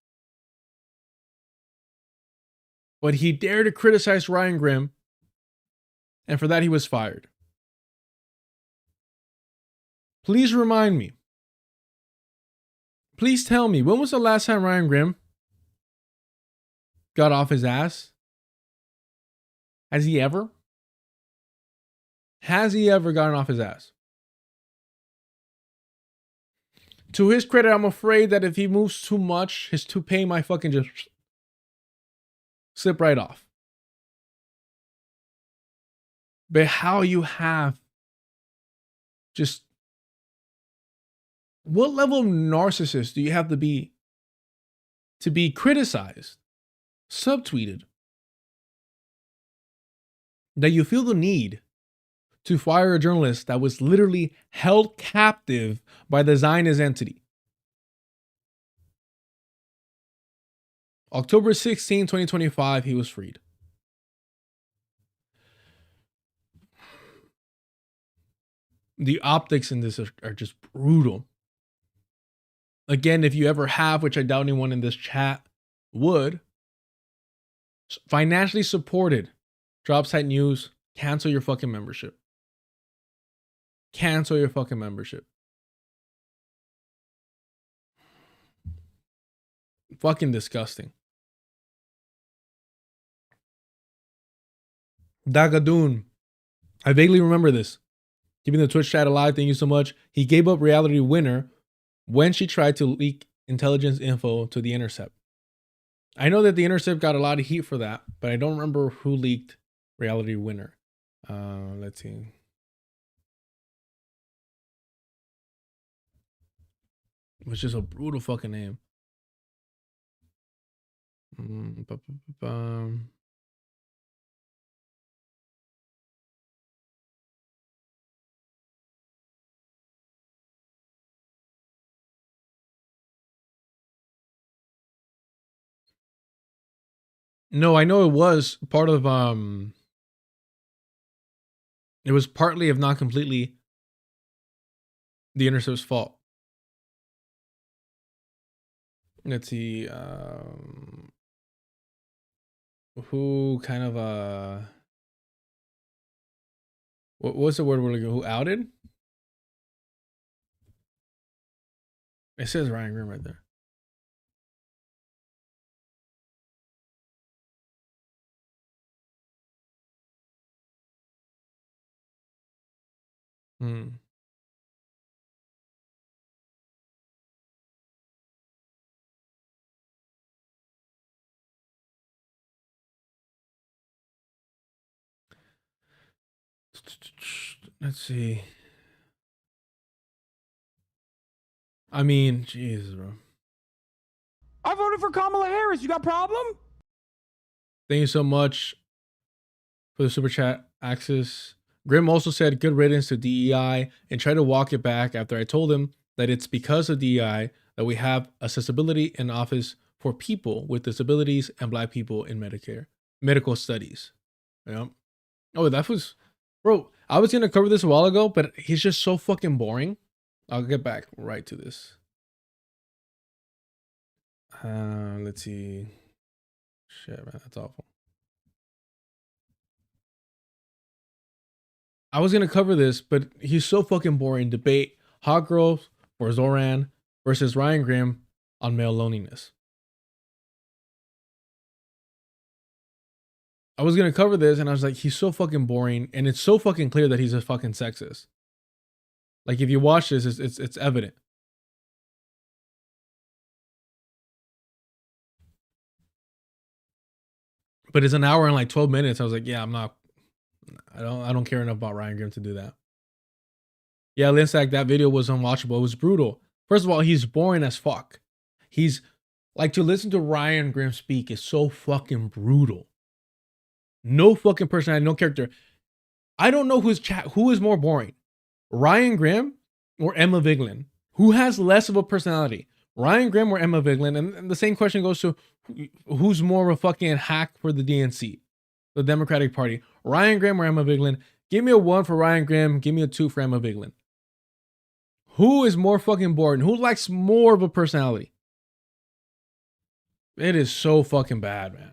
But he dared to criticize Ryan Grim, and for that he was fired. Please remind me. Please tell me, when was the last time Ryan Grim got off his ass? Has he ever? Has he ever gotten off his ass? To his credit, I'm afraid that if he moves too much, his toupee might fucking just slip right off. But how you have just, what level of narcissist do you have to be criticized, subtweeted, that you feel the need to fire a journalist that was literally held captive by the Zionist entity? October 16, 2025, he was freed. The optics in this are just brutal. Again, if you ever have, which I doubt anyone in this chat would, financially supported Job Site News, cancel your fucking membership. Cancel your fucking membership. Fucking disgusting. Dagadoon. I vaguely remember this. Keeping the Twitch chat alive, thank you so much. He gave up Reality Winner when she tried to leak intelligence info to The Intercept. I know that The Intercept got a lot of heat for that, but I don't remember who leaked Reality Winner. Let's see. Which is a brutal fucking name. No, I know it was part of it was partly, if not completely, The Intercept's fault. Let's see, who kind of what's the word we're looking for? Who outed? It says Ryan Grim right there. Hmm. Let's see. I mean, Jesus, bro. I voted for Kamala Harris. You got problem? Thank you so much for the super chat, Axis. Grim also said good riddance to DEI and tried to walk it back after I told him that it's because of DEI that we have accessibility in office for people with disabilities and Black people in Medicare medical studies. Yeah. Oh, that was, bro. I was gonna cover this a while ago, but he's just so fucking boring. I'll get back right to this. Let's see. Shit, man, that's awful. I was gonna cover this, but he's so fucking boring. Debate Hot Girls for Zohran versus Ryan Grimm on male loneliness. I was gonna cover this, and I was like, he's so fucking boring, and it's so fucking clear that he's a fucking sexist. Like, if you watch this, it's evident. But it's an hour and like 12 minutes. I was like, yeah, I don't care enough about Ryan Grimm to do that. Yeah, Linsack, that video was unwatchable. It was brutal. First of all, he's boring as fuck. He's like, to listen to Ryan Grimm speak is so fucking brutal. No fucking personality, no character. I don't know who is more boring, Ryan Grimm or Emma Vigeland. Who has less of a personality, Ryan Grimm or Emma Vigeland? And the same question goes to who's more of a fucking hack for the DNC, the Democratic Party, Ryan Grimm or Emma Vigeland? Give me a 1 for Ryan Grimm. Give me a 2 for Emma Vigeland. Who is more fucking boring? Who lacks more of a personality? It is so fucking bad, man.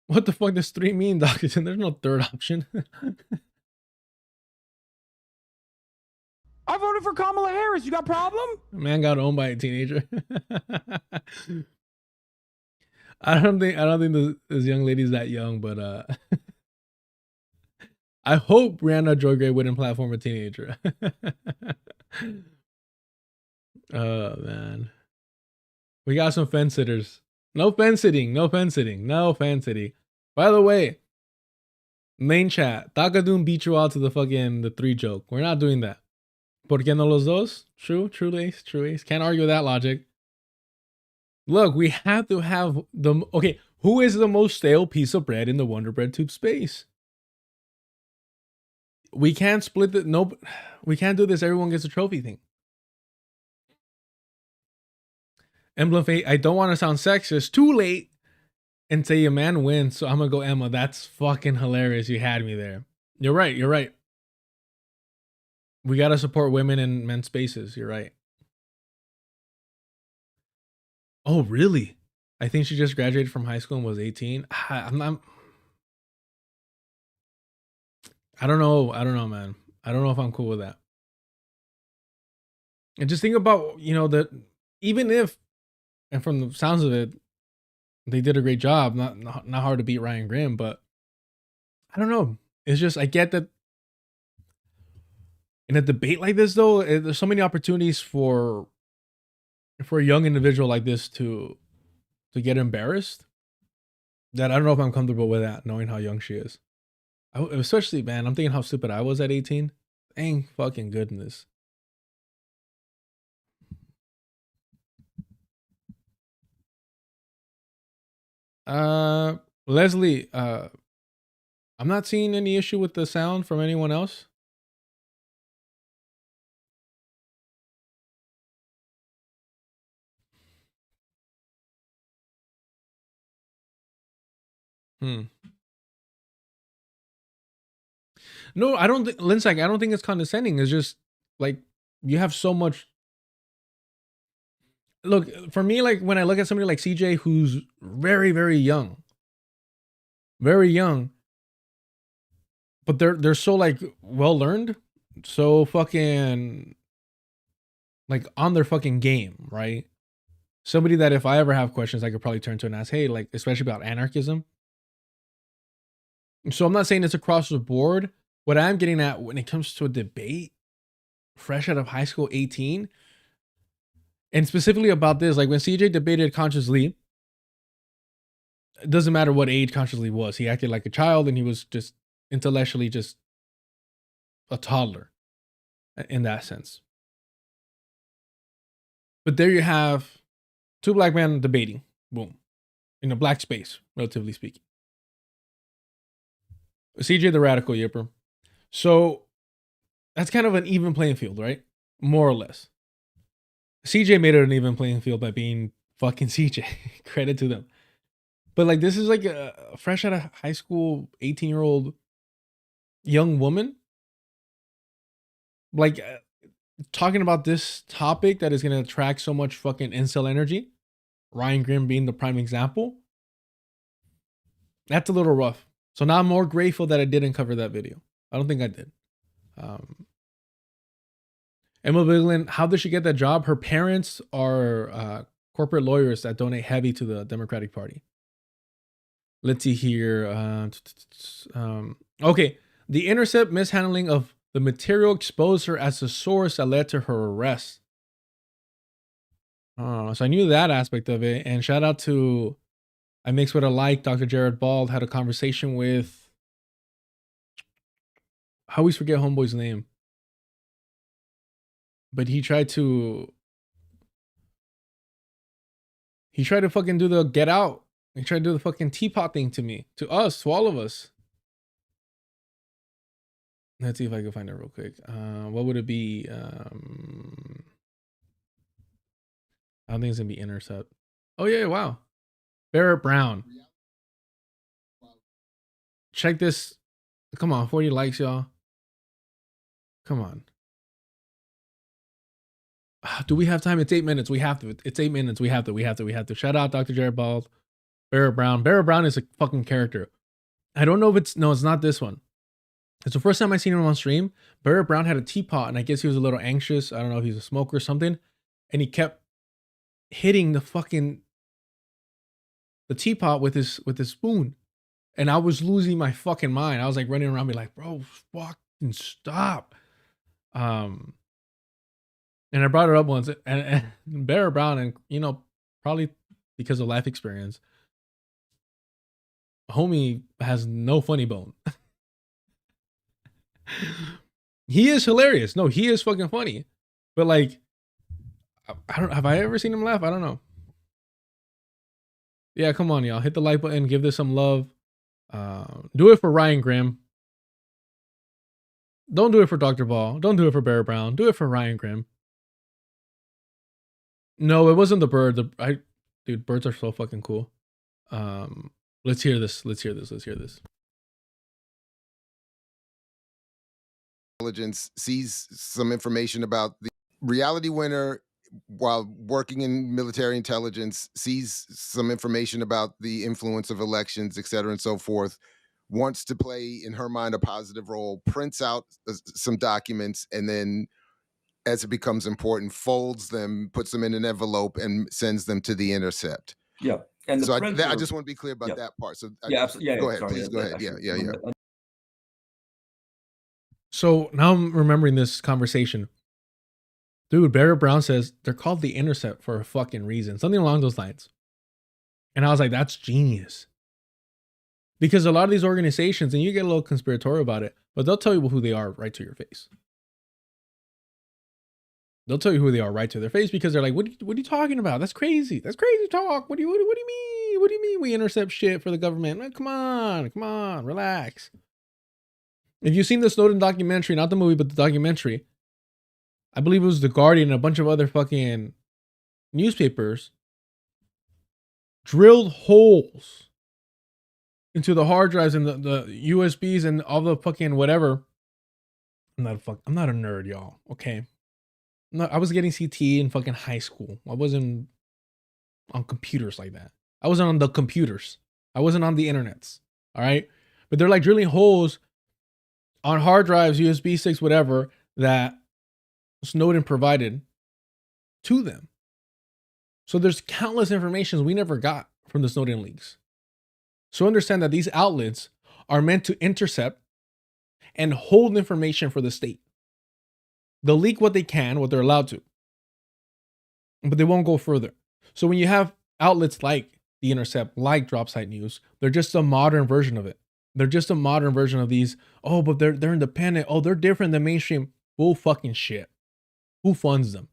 What the fuck does 3 mean, Dr. There's no third option. I voted for Kamala Harris. You got problem? Man got owned by a teenager. I don't think this young lady's that young, but I hope Brianna Joy Gray wouldn't platform a teenager. Oh man. We got some fence sitters. No fence sitting, no fence sitting, no fence sitting. By the way, main chat, Takadun beat you out to the 3 joke. We're not doing that. ¿Por qué no los dos? True ace, true ace. Can't argue that logic. Look, we have to have okay, who is the most stale piece of bread in the Wonder Bread tube space? We can't split we can't do this. Everyone gets a trophy thing. Emblem Fate, I don't want to sound sexist. Too late. And say a man wins, so I'm gonna go Emma. That's fucking hilarious. You had me there. You're right. You're right. We gotta support women in men's spaces. You're right. Oh, really? I think she just graduated from high school and was 18. I don't know. I don't know, man. I don't know if I'm cool with that. And just think about, that even if, and from the sounds of it, they did a great job. Not hard to beat Ryan Grimm, but I don't know. It's just, I get that in a debate like this, though, there's so many opportunities for a young individual like this to get embarrassed that I don't know if I'm comfortable with that, knowing how young she is. Especially, man, I'm thinking how stupid I was at 18. Dang fucking goodness. Leslie, I'm not seeing any issue with the sound from anyone else. No, I don't think, Linsack, I don't think it's condescending. It's just like you have so much. Look, for me, like when I look at somebody like CJ, who's very, very young, but they're so like well learned, so fucking like on their fucking game, right? Somebody that if I ever have questions, I could probably turn to and ask, hey, like especially about anarchism. So I'm not saying it's across the board. What I'm getting at when it comes to a debate, fresh out of high school, 18, and specifically about this, like when CJ debated Conscious Lee, it doesn't matter what age Conscious Lee was. He acted like a child and he was just intellectually just a toddler in that sense. But there you have two black men debating, boom, in a black space, relatively speaking. CJ the radical yipper. So that's kind of an even playing field, right? More or less. CJ made it an even playing field by being fucking CJ. Credit to them. But like, this is like a fresh out of high school, 18-year-old young woman. Like, talking about this topic that is going to attract so much fucking incel energy. Ryan Grimm being the prime example. That's a little rough. So now I'm more grateful that I didn't cover that video. I don't think I did. Emma Vigeland, how did she get that job? Her parents are corporate lawyers that donate heavy to the Democratic Party. Let's see here. Okay. The Intercept mishandling of the material exposed her as the source that led to her arrest. So I knew that aspect of it. And shout out to, I Mix With a Like, Dr. Jared Bald had a conversation with, I always forget homeboy's name. But he tried to fucking do the get out. He tried to do the fucking teapot thing to me, to us, to all of us. Let's see if I can find it real quick. What would it be? I don't think it's gonna be Intercept. Oh yeah, wow. Barrett Brown. Check this. Come on, 40 likes, y'all. Come on. Do we have time? It's 8 minutes. We have to. It's 8 minutes. We have to. Shout out Dr. Jared Bald. Barrett Brown. Barrett Brown is a fucking character. I don't know if it's, no, it's not this one. It's the first time I seen him on stream. Barrett Brown had a teapot and I guess he was a little anxious. I don't know if he's a smoker or something. And he kept hitting the teapot with his spoon. And I was losing my fucking mind. I was like running around me like, bro, fucking stop. And I brought it up once and Barrett Brown, and you know, probably because of life experience, homie has no funny bone. He is hilarious. No, he is fucking funny. But like, I don't, have I ever seen him laugh? I don't know. Yeah, come on, y'all. Hit the like button. Give this some love. Do it for Ryan Grimm. Don't do it for Dr. Ball. Don't do it for Barrett Brown. Do it for Ryan Grimm. No, it wasn't the bird. Dude, birds are so fucking cool. Let's hear this. Let's hear this. Intelligence sees some information about the reality winner while working in military intelligence, sees some information about the influence of elections, et cetera, and so forth, wants to play, in her mind, a positive role, prints out some documents, and then as it becomes important, folds them, puts them in an envelope, and sends them to the Intercept. Yeah. And so printer, I just want to be clear about that part. So yeah, absolutely. Go ahead, please. Go ahead. Yeah. So now I'm remembering this conversation. Dude, Barrett Brown says they're called the Intercept for a fucking reason. Something along those lines. And I was like, that's genius. Because a lot of these organizations, and you get a little conspiratorial about it, but they'll tell you who they are right to your face. They'll tell you who they are right to their face because they're like, what are you talking about? That's crazy. That's crazy talk. What do you mean? What do you mean we intercept shit for the government? Like, come on, relax. If you've seen the Snowden documentary, not the movie, but the documentary, I believe it was The Guardian and a bunch of other fucking newspapers drilled holes into the hard drives and the USBs and all the fucking whatever. I'm not a nerd, y'all. Okay. No, I was getting CT in fucking high school. I wasn't on computers like that. I wasn't on the computers. I wasn't on the internets. All right. But they're like drilling holes on hard drives, USB sticks, whatever, that Snowden provided to them. So there's countless information we never got from the Snowden leaks. So understand that these outlets are meant to intercept and hold information for the state. They'll leak what they can, what they're allowed to, but they won't go further. So when you have outlets like The Intercept, like Drop Site News, they're just a modern version of it. They're just a modern version of these. Oh, but they're independent. Oh, they're different than mainstream. Bull fucking shit. Who funds them?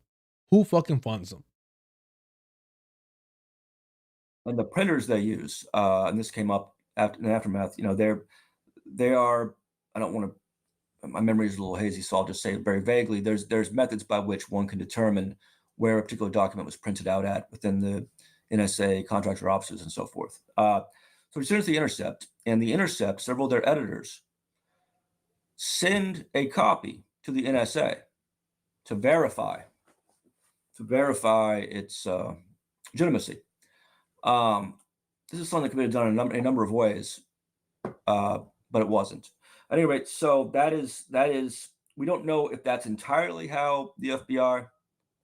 Who fucking funds them? And the printers they use, and this came up after in the aftermath, you know, they are, I don't want to, my memory is a little hazy, so I'll just say it very vaguely. There's methods by which one can determine where a particular document was printed out at within the NSA contractor offices and so forth. So as soon as The Intercept, and The Intercept, several of their editors send a copy to the NSA to verify its legitimacy. This is something that could be done in a number of ways, but it wasn't. At any rate, so that is we don't know if that's entirely how the FBI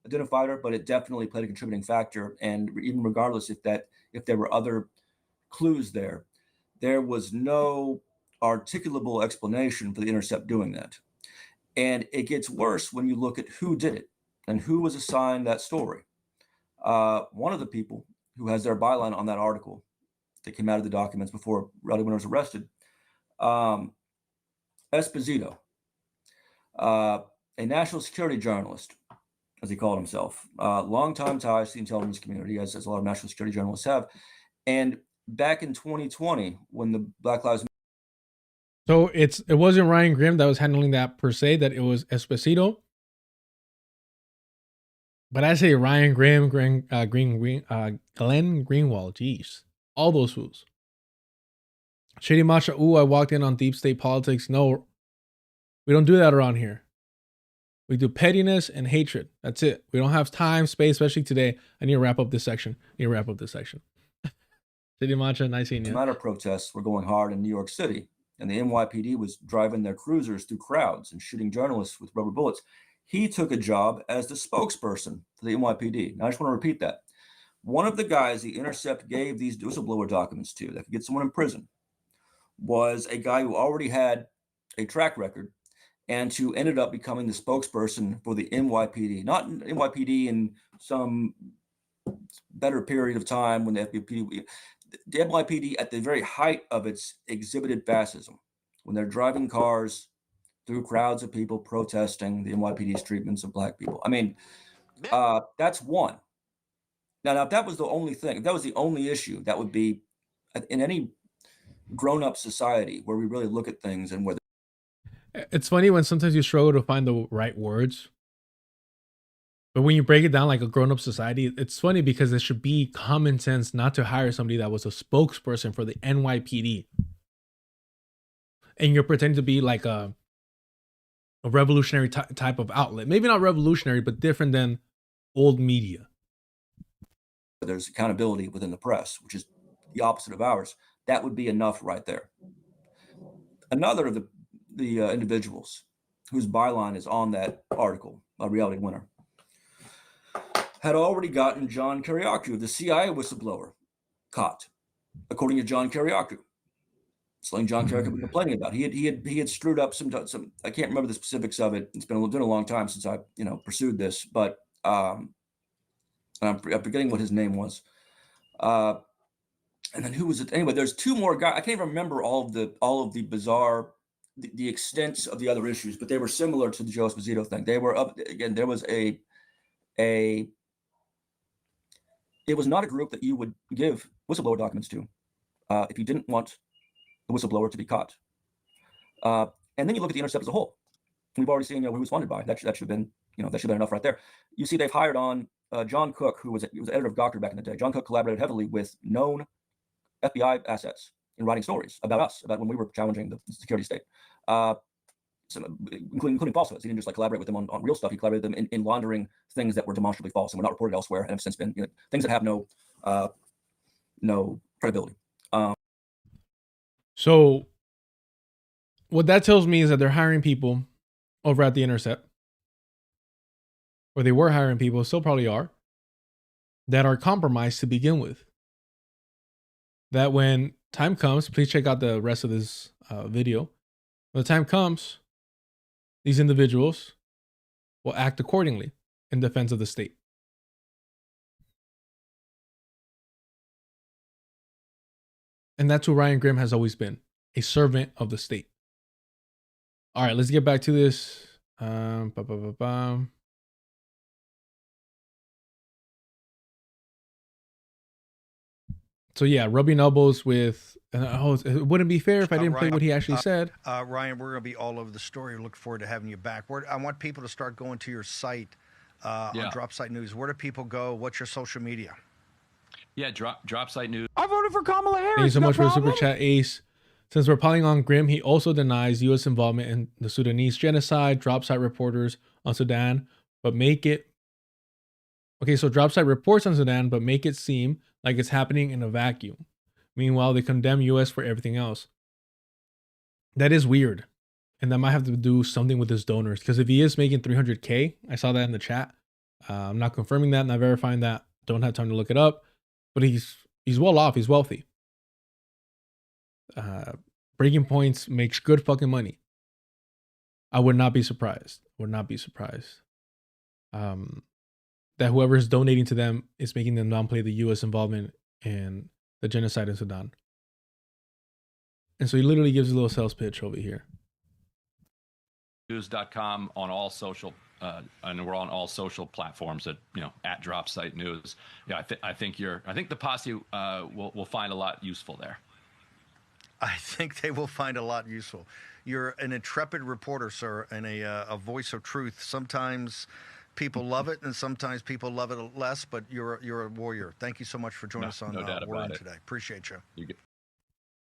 identified her, but it definitely played a contributing factor. And even regardless if there were other clues there was no articulable explanation for The Intercept doing that. And it gets worse when you look at who did it and who was assigned that story. One of the people who has their byline on that article that came out of the documents before Reality Winner was arrested, Esposito, a national security journalist, as he called himself, longtime ties to the intelligence community, as a lot of national security journalists have. And back in 2020, when the Black Lives So it wasn't Ryan Grimm that was handling that per se, that it was Esposito. But I say Ryan Grimm, Glenn Greenwald, jeez. All those fools. Shady Matcha, ooh, I walked in on deep state politics. No, we don't do that around here. We do pettiness and hatred. That's it. We don't have time, space, especially today. I need to wrap up this section. Shady Matcha, nice seeing you. Matter protests were going hard in New York City, and the NYPD was driving their cruisers through crowds and shooting journalists with rubber bullets. He took a job as the spokesperson for the NYPD. Now, I just want to repeat that. One of the guys The Intercept gave these whistleblower documents to that could get someone in prison was a guy who already had a track record and who ended up becoming the spokesperson for the NYPD. Not NYPD in some better period of time when the NYPD at the very height of its exhibited fascism, when they're driving cars through crowds of people protesting the NYPD's treatments of Black people. I mean, that's one. Now, if that was the only thing, if that was the only issue, that would be in any grown-up society where we really look at things and where. It's funny when sometimes you struggle to find the right words. But when you break it down like a grown-up society, it's funny because it should be common sense not to hire somebody that was a spokesperson for the NYPD. And you're pretending to be like a revolutionary type of outlet. Maybe not revolutionary, but different than old media. There's accountability within the press, which is the opposite of ours. That would be enough right there. Another of the individuals whose byline is on that article, a Reality Winner, had already gotten John Kiriakou, the CIA whistleblower, caught, according to John Kiriakou. Something John Kiriakou was complaining about. He had screwed up some. I can't remember the specifics of it. It's been a long time since I pursued this, but I'm forgetting what his name was. And then who was it? Anyway, there's two more guys. I can't even remember all of the bizarre, the extents of the other issues, but they were similar to the Joe Esposito thing. They were up again. There was it was not a group that you would give whistleblower documents to if you didn't want the whistleblower to be caught. And then you look at the Intercept as a whole. We've already seen who was funded by. That should have been enough right there. You see, they've hired on John Cook, who was editor of Gawker back in the day. John Cook collaborated heavily with known FBI assets in writing stories about us, about when we were challenging the security state, including falsehoods. He didn't just collaborate with them on real stuff. He collaborated with them in laundering things that were demonstrably false and were not reported elsewhere, and have since been things that have no credibility. So what that tells me is that they're hiring people over at the Intercept, or they were hiring people, still probably are, that are compromised to begin with. That when time comes, please check out the rest of this video. When the time comes, these individuals will act accordingly in defense of the state. And that's who Ryan Grimm has always been, a servant of the state. All right, let's get back to this. So yeah, rubbing elbows with, it wouldn't be fair if I didn't play what he actually said. Ryan, we're going to be all over the story. Look forward to having you back. I want people to start going to your site on Drop Site News. Where do people go? What's your social media? Yeah, Drop Site News. I voted for Kamala Harris. Thank you so no much problem. for the super chat, Ace. Since we're piling on Grimm, he also denies U.S. involvement in the Sudanese genocide, drop site reporters on Sudan, but make it... Okay, so drop site reports on Sudan, but make it seem like it's happening in a vacuum. Meanwhile, they condemn U.S. for everything else. That is weird. And that might have to do something with his donors. Because if he is making $300K, I saw that in the chat. I'm not confirming that, not verifying that. Don't have time to look it up. But he's well off. He's wealthy. Breaking Points makes good fucking money. I would not be surprised. That whoever is donating to them is making them downplay the U.S. involvement in the genocide in Sudan. And so he literally gives a little sales pitch over here. News.com on all social, and we're on all social platforms at Drop Site News. Yeah, I think the posse will find a lot useful there. I think they will find a lot useful. You're an intrepid reporter, sir, and a voice of truth. Sometimes people love it, and sometimes people love it less. But you're a warrior. Thank you so much for joining us on War Room today. Appreciate you.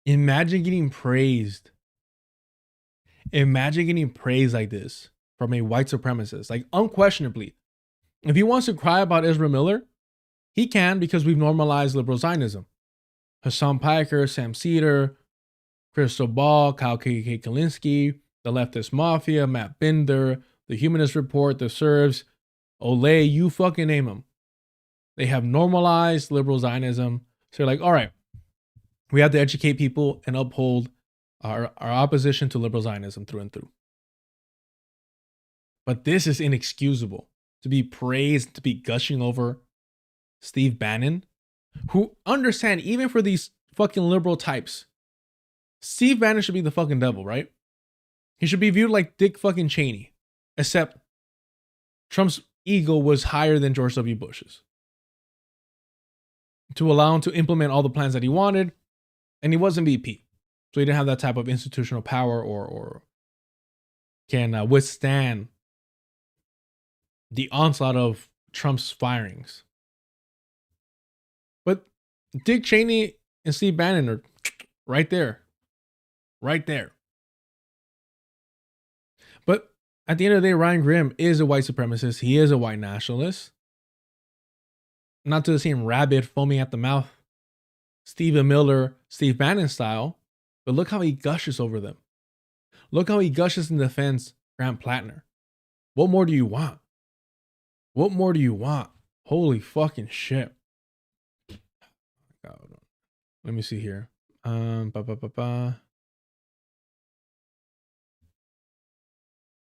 Imagine getting praised. Imagine getting praised like this from a white supremacist. Like, unquestionably, if he wants to cry about Ezra Miller, he can, because we've normalized liberal Zionism. Hassan Piker, Sam Cedar, Crystal Ball, Kyle K. Kalinske, the Leftist Mafia, Matt Binder, the Humanist Report, the Serbs, Olay, you fucking name them. They have normalized liberal Zionism. So you're like, all right, we have to educate people and uphold our opposition to liberal Zionism through and through. But this is inexcusable. To be praised, to be gushing over Steve Bannon, who understand, even for these fucking liberal types, Steve Bannon should be the fucking devil, right? He should be viewed like Dick fucking Cheney, except Trump's ego was higher than George W. Bush's to allow him to implement all the plans that he wanted, and he wasn't VP. So he didn't have that type of institutional power or can withstand the onslaught of Trump's firings. But Dick Cheney and Steve Bannon are right there. Right there. But at the end of the day, Ryan Grimm is a white supremacist. He is a white nationalist. Not to the same rabid, foaming at the mouth, Stephen Miller, Steve Bannon style. But look how he gushes over them. Look how he gushes and defends Grant Plattner. What more do you want? What more do you want? Holy fucking shit. God, let me see here.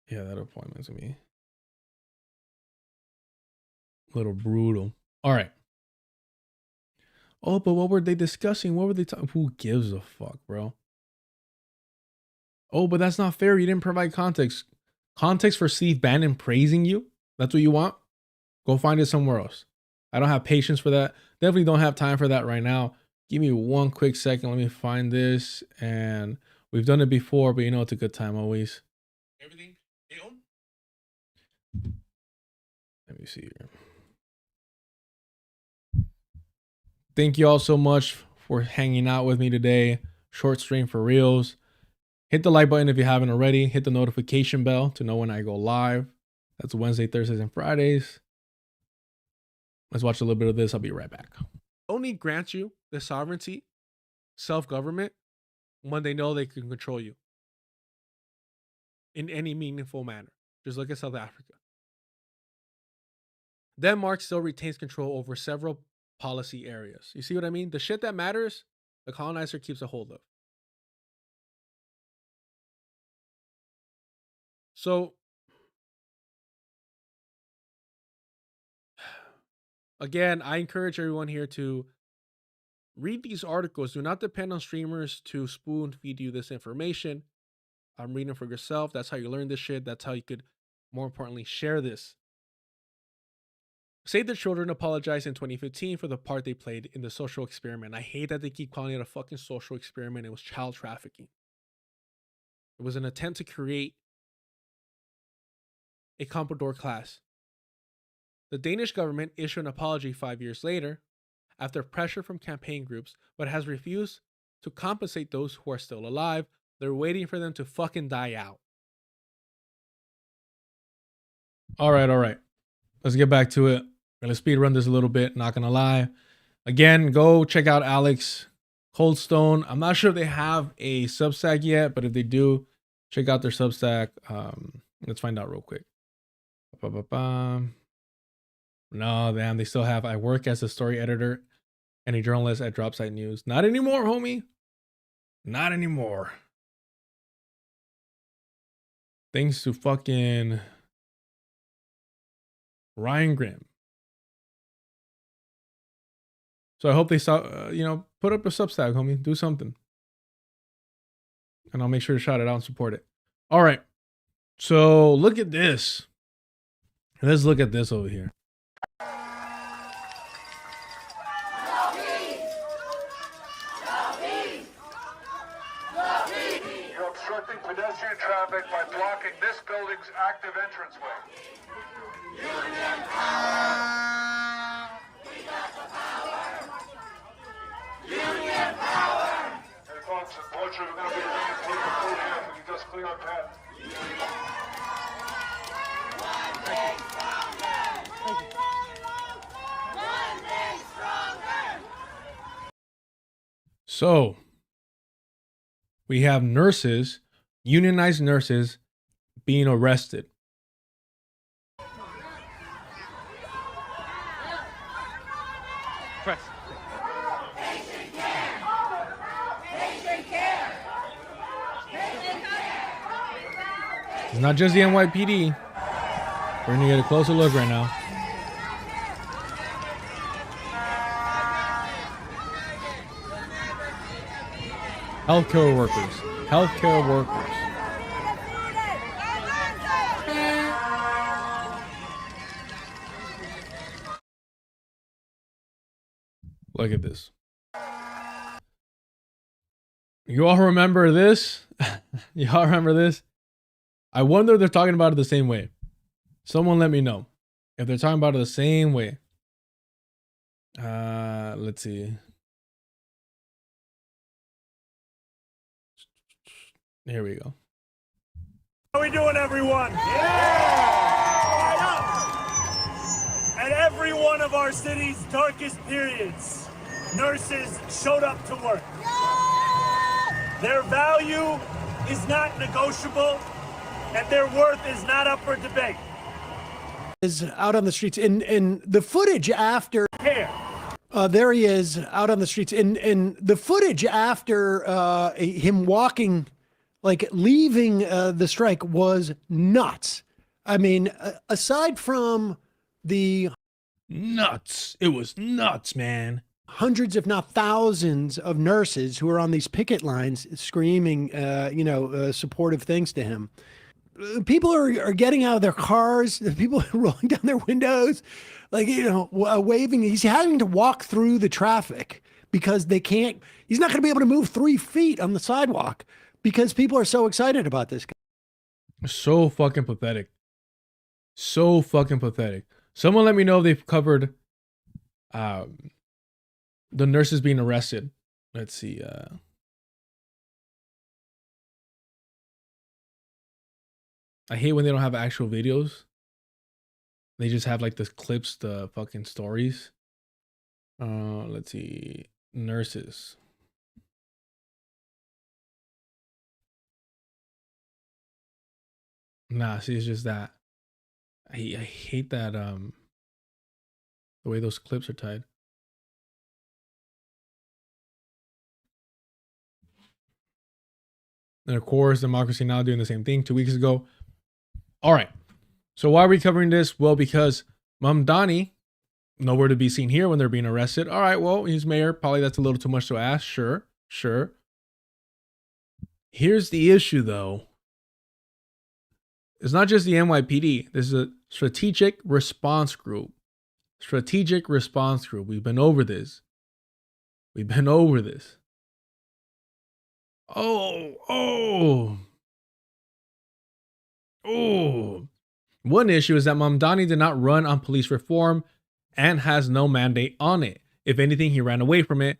Yeah, that appointment's gonna be a little brutal. All right. Oh, but what were they discussing? What were they talking? Who gives a fuck, bro? Oh, but that's not fair. You didn't provide context. Context for Steve Bannon praising you? That's what you want? Go find it somewhere else. I don't have patience for that. Definitely don't have time for that right now. Give me one quick second. Let me find this. And we've done it before, but you know it's a good time always. Everything? Let me see here. Thank you all so much for hanging out with me today. Short stream for reals. Hit the like button if you haven't already. Hit the notification bell to know when I go live. That's Wednesday, Thursdays, and Fridays. Let's watch a little bit of this. I'll be right back. Only grants you the sovereignty, self-government, when they know they can control you in any meaningful manner. Just look at South Africa. Denmark still retains control over several policy areas. You see what I mean? The shit that matters, the colonizer keeps a hold of. So again, I encourage everyone here to read these articles. Do not depend on streamers to spoon feed you this information. I'm reading for yourself. That's how you learn this shit. That's how you could, more importantly, share this. Save the Children apologized in 2015 for the part they played in the social experiment. I hate that they keep calling it a fucking social experiment. It was child trafficking. It was an attempt to create a Comprador class. The Danish government issued an apology 5 years later after pressure from campaign groups, but has refused to compensate those who are still alive. They're waiting for them to fucking die out. All right. Let's get back to it. I'm gonna speed run this a little bit, not gonna lie. Again, go check out Alex Colston. I'm not sure if they have a Substack yet, but if they do, check out their Substack. Let's find out real quick. No, damn, they still have. I work as a story editor and a journalist at Dropsite News. Not anymore, homie. Not anymore. Thanks to fucking Ryan Grimm. So I hope they stop, put up a Substack, homie. Do something. And I'll make sure to shout it out and support it. All right. So look at this. Let's look at this over here. You're obstructing pedestrian traffic by blocking this building's active entranceway. Union power! We got the power! Union power! Hey folks, unfortunately we're going to be bringing people through here if we can just clear our path. One day stronger! One day stronger! So we have nurses, unionized nurses, being arrested. Press. Patient care! Patient care! Patient care! It's not just the NYPD. We're gonna get a closer look right now. Healthcare workers. Healthcare workers. Look at this. You all remember this? You all remember this? I wonder if they're talking about it the same way. Someone let me know if they're talking about it the same way. Let's see. Here we go. How we doing, everyone? At every one of our city's darkest periods, nurses showed up to work. Their value is not negotiable, and their worth is not up for debate. Is out on the streets in the footage after Here. there he is out on the streets in the footage after him walking, like leaving the strike, was nuts. I mean, aside from the Nuts. It was nuts, man. hundreds, if not thousands, of nurses who are on these picket lines screaming, supportive things to him. People are getting out of their cars. People are rolling down their windows, waving. He's having to walk through the traffic because they can't. He's not going to be able to move 3 feet on the sidewalk because people are so excited about this. So fucking pathetic. So fucking pathetic. Someone let me know if they've covered the nurses being arrested. Let's see. I hate when they don't have actual videos. They just have like the clips, the fucking stories. Let's see. Nurses. Nah, see, it's just that. I hate that the way those clips are tied. And of course, Democracy Now! Doing the same thing. 2 weeks ago, All right. So why are we covering this? Well, because Mamdani, nowhere to be seen here when they're being arrested. All right, well, he's mayor. Probably that's a little too much to ask. Sure. Here's the issue, though. It's not just the NYPD. This is a strategic response group. Strategic response group. We've been over this. Oh. One issue is that Mamdani did not run on police reform and has no mandate on it. If anything, he ran away from it,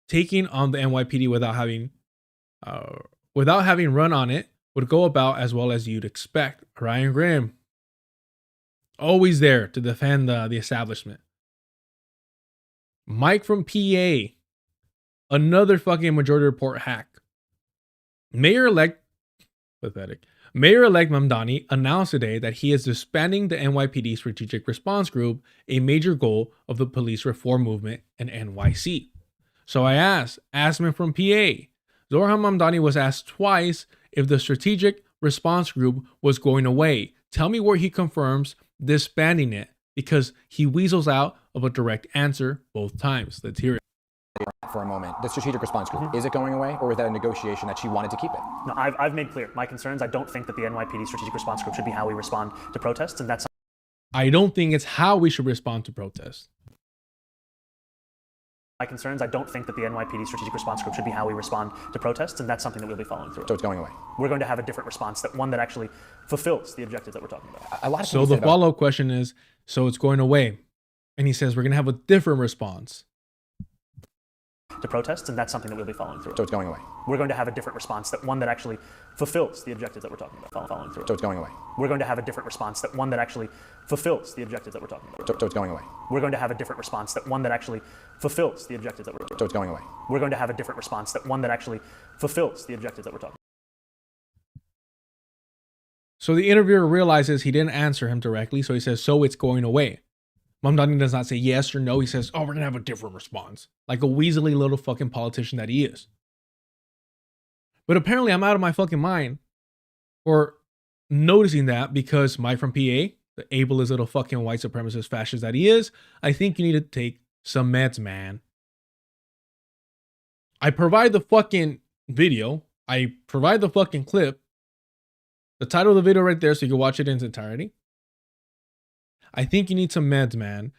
taking on the NYPD without having run on it would go about as well as you'd expect. Ryan Grimm, always there to defend the establishment. Mike from PA, another fucking Majority Report hack. Mayor-elect Mamdani announced today that he is disbanding the NYPD Strategic Response Group, a major goal of the police reform movement in NYC. So I asked him from PA. Zohran Mamdani was asked twice if the Strategic Response Group was going away. Tell me where he confirms disbanding it, because he weasels out of a direct answer both times. Let's hear it. For a moment, the strategic response group, is it going away, or was that a negotiation that she wanted to keep it? No, I've made clear my concerns. I don't think that the NYPD strategic response group should be how we respond to protests, and that's. I don't think it's how we should respond to protests. My concerns. I don't think that the NYPD strategic response group should be how we respond to protests, and that's something that we'll be following through. So it's going away. We're going to have a different response, one that actually fulfills the objectives that we're talking about. A lot of so the follow-up question is, so it's going away, and he says we're going to have a different response to protests, and that's something that we'll be following through. So it's going away. We're going to have a different response, one that actually fulfills the objectives that we're talking about. Following through. So it's going away. We're going to have a different response, one that actually fulfills the objectives that we're talking about. So it's going away. We're going to have a different response, one that actually fulfills the objectives that we're. So it's going away. We're going to have a different response, one that actually fulfills the objectives that we're talking about. So the interviewer realizes he didn't answer him directly, so he says, so it's going away. Mamdani does not say yes or no. He says, oh, we're going to have a different response. Like a weaselly little fucking politician that he is. But apparently I'm out of my fucking mind for noticing that, because Mike from PA, the ableist little fucking white supremacist fascist that he is, I think you need to take some meds, man. I provide the fucking video. I provide the fucking clip. The title of the video right there so you can watch it in its entirety. I think you need some meds, man.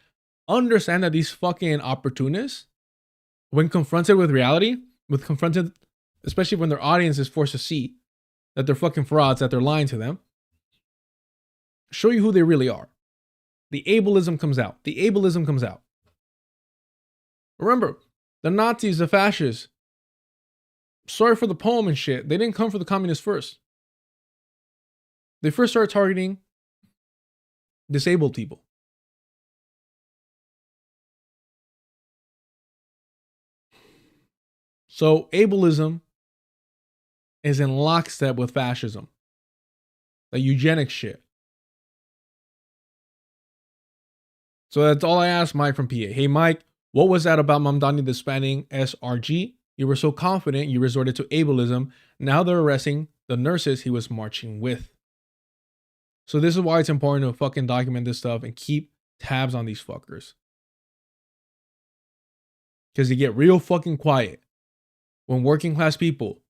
Understand that these fucking opportunists, when confronted with reality, especially when their audience is forced to see that they're fucking frauds, that they're lying to them, show you who they really are. The ableism comes out. Remember, the Nazis, the fascists, sorry for the poem and shit, they didn't come for the communists first. They first started targeting disabled people. So ableism is in lockstep with fascism. The eugenics shit. So that's all I asked Mike from PA. Hey Mike, what was that about Mamdani disbanding SRG? You were so confident you resorted to ableism. Now they're arresting the nurses he was marching with. So this is why it's important to fucking document this stuff and keep tabs on these fuckers. Because they get real fucking quiet when working class people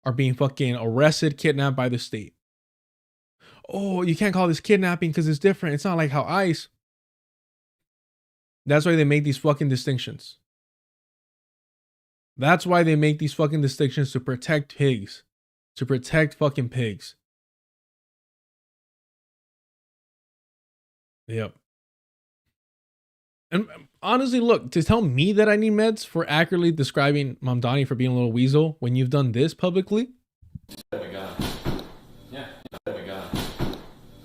are being fucking arrested, kidnapped by the state. Oh, you can't call this kidnapping because it's different. It's not like how ICE. That's why they make these fucking distinctions. That's why they make these fucking distinctions, to protect pigs. To protect fucking pigs. Yep. And honestly, look, to tell me that I need meds for accurately describing Mamdani for being a little weasel when you've done this publicly. Oh my God. Yeah. Oh my God.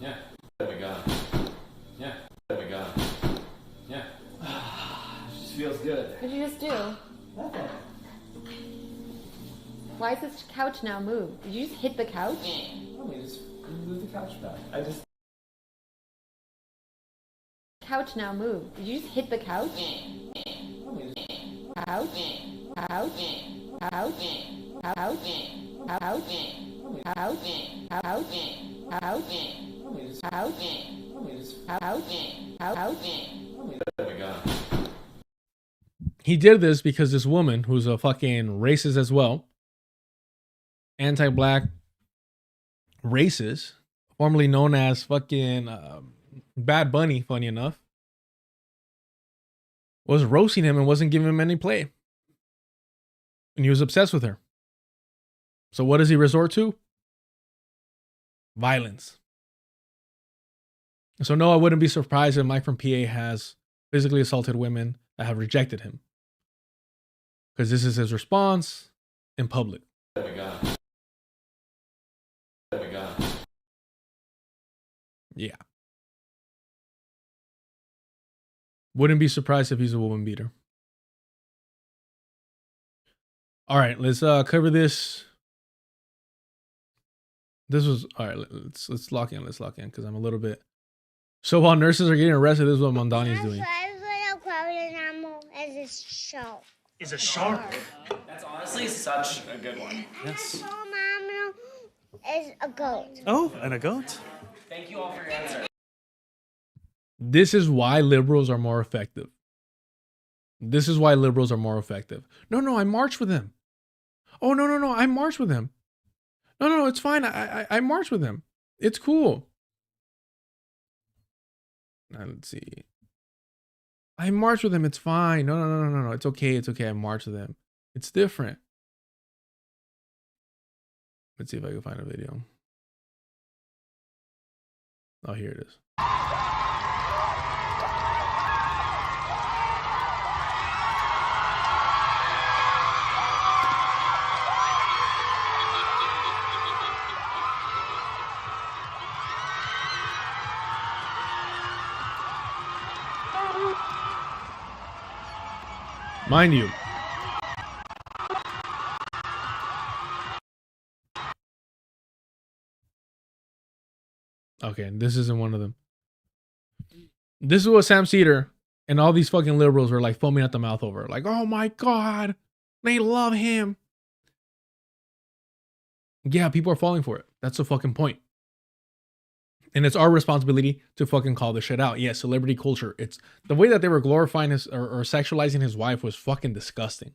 Yeah. Oh my God. Yeah. Oh my God. Yeah. It just feels good. What did you just do? Nothing. Why is this couch now moved? Did you just hit the couch? Let me just move the couch back. Couch now moved. Did you just hit the couch? Couch? Couch? Couch? Couch? Couch? Couch? Couch? Couch? Couch. He did this because this woman, who's a fucking racist as well, anti-black racist, formerly known as fucking Bad Bunny, funny enough, was roasting him and wasn't giving him any play. And he was obsessed with her. So what does he resort to? Violence. So no, I wouldn't be surprised if Mike from PA has physically assaulted women that have rejected him. Because this is his response in public. Yeah. Wouldn't be surprised if he's a woman beater. All right, let's cover this. This was all right. Let's lock in. Let's lock in because I'm a little bit. So while nurses are getting arrested, this is what Mamdani is doing. Is a shark. That's honestly such a good one. Yes. Is a goat. Oh, and a goat. Thank you all for your answer. This is why liberals are more effective. This is why liberals are more effective. No, I marched with him. Oh, no, I marched with him. No, it's fine. I marched with him. It's cool. Now, let's see. I marched with him. It's fine. No. It's okay. I marched with him. It's different. Let's see if I can find a video. Oh, here it is. Mind you, okay, this isn't one of them. This is what Sam Cedar and all these fucking liberals were like foaming at the mouth over. Like, oh my God, they love him. Yeah, people are falling for it. That's the fucking point. And it's our responsibility to fucking call this shit out. Yeah, celebrity culture. It's the way that they were glorifying his or sexualizing his wife was fucking disgusting.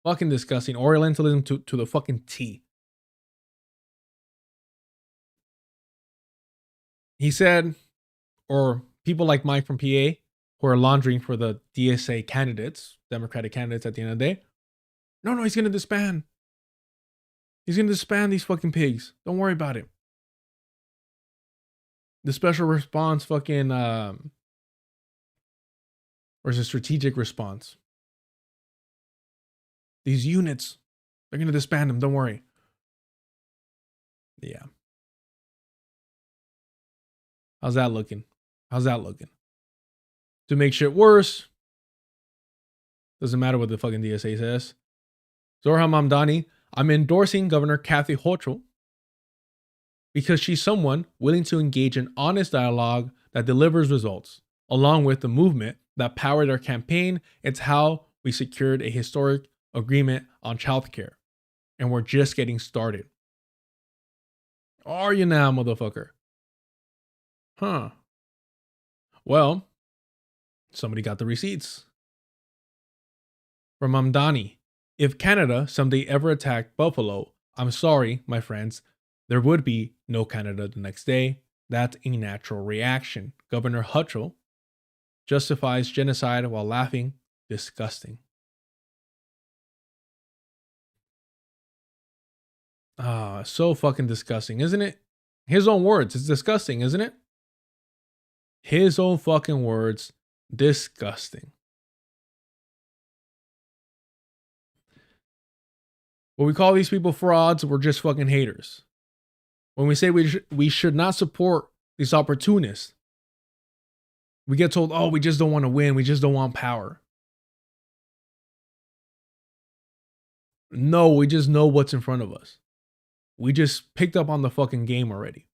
Fucking disgusting. Orientalism to the fucking T. He said, or people like Mike from PA who are laundering for the DSA candidates, Democratic candidates at the end of the day. No, he's going to disband. He's going to disband these fucking pigs. Don't worry about it. The special response fucking, or is it strategic response? These units, they're going to disband them. Don't worry. Yeah. How's that looking? To make shit worse, doesn't matter what the fucking DSA says. Zohran Mamdani, I'm endorsing Governor Kathy Hochul because she's someone willing to engage in honest dialogue that delivers results, along with the movement that powered our campaign. It's how we secured a historic agreement on childcare. And we're just getting started. Are you now, motherfucker? Huh. Well, somebody got the receipts. From Mamdani, if Canada someday ever attacked Buffalo, I'm sorry, my friends, there would be no Canada the next day. That's a natural reaction. Governor Hochul justifies genocide while laughing. Disgusting. So fucking disgusting, isn't it? His own words. It's disgusting, isn't it? His own fucking words. Disgusting. When we call these people frauds, we're just fucking haters. When we say we should not support these opportunists, we get told, oh, we just don't want to win. We just don't want power. No, we just know what's in front of us. We just picked up on the fucking game already.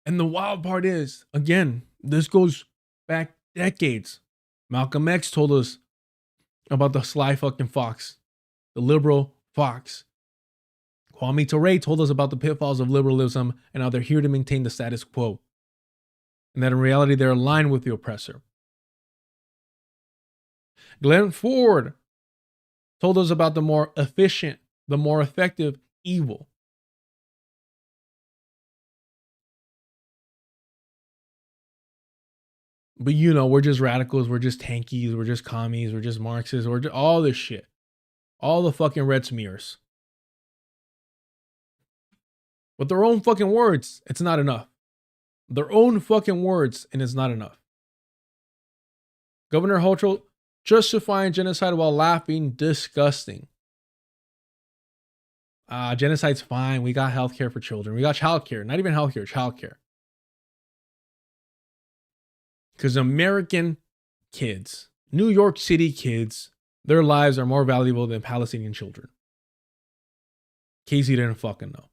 And the wild part is, again, this goes back decades. Malcolm X told us about the sly fucking fox, the liberal fox, Kwame Ture told us about the pitfalls of liberalism and how they're here to maintain the status quo, and that in reality they're aligned with the oppressor. Glenn Ford told us about the more efficient, the more effective evil. But you know, we're just radicals, we're just tankies, we're just commies, we're just Marxists, we're just all this shit. All the fucking red smears. With their own fucking words, it's not enough. Their own fucking words, and it's not enough. Governor Hochul justifying genocide while laughing, disgusting. Genocide's fine. We got healthcare for children. We got childcare. Not even healthcare, childcare. Because American kids, New York City kids, their lives are more valuable than Palestinian children. In case you didn't fucking know.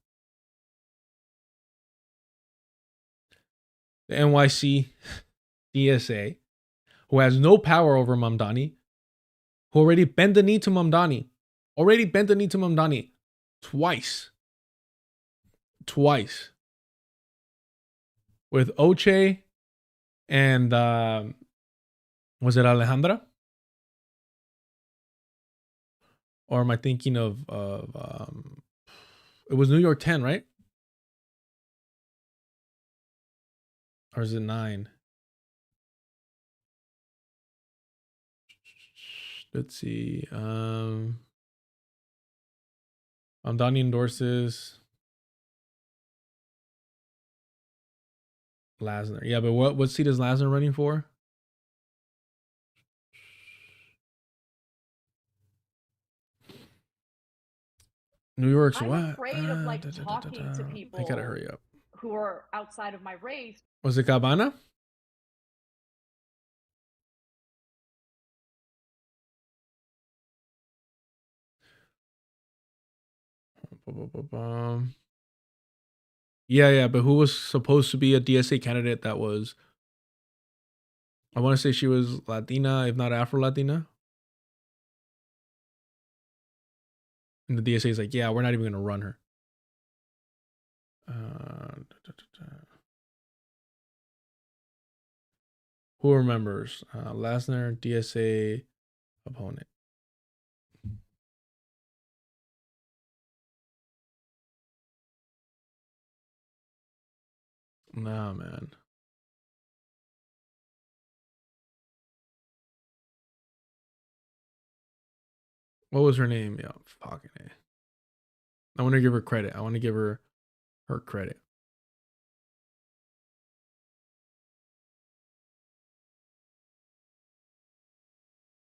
The NYC DSA, who has no power over Mamdani, who already bent the knee to Mamdani. Twice. With Oche and was it Alejandra? Or am I thinking of it was New York 10, right? Or is it 9? Let's see. Mamdani endorses Lasner. Yeah, but what seat is Lasner running for? New York's I'm what? afraid of like talking to people I gotta hurry up. who are outside of my race. Was it Cabana? Yeah, but who was supposed to be a DSA candidate that was, I want to say she was Latina, if not Afro-Latina. And the DSA is like, yeah, we're not even going to run her. Who remembers? Lasner, DSA opponent. Nah, man. What was her name? Yeah, fucking A. I want to give her credit. I want to give her credit.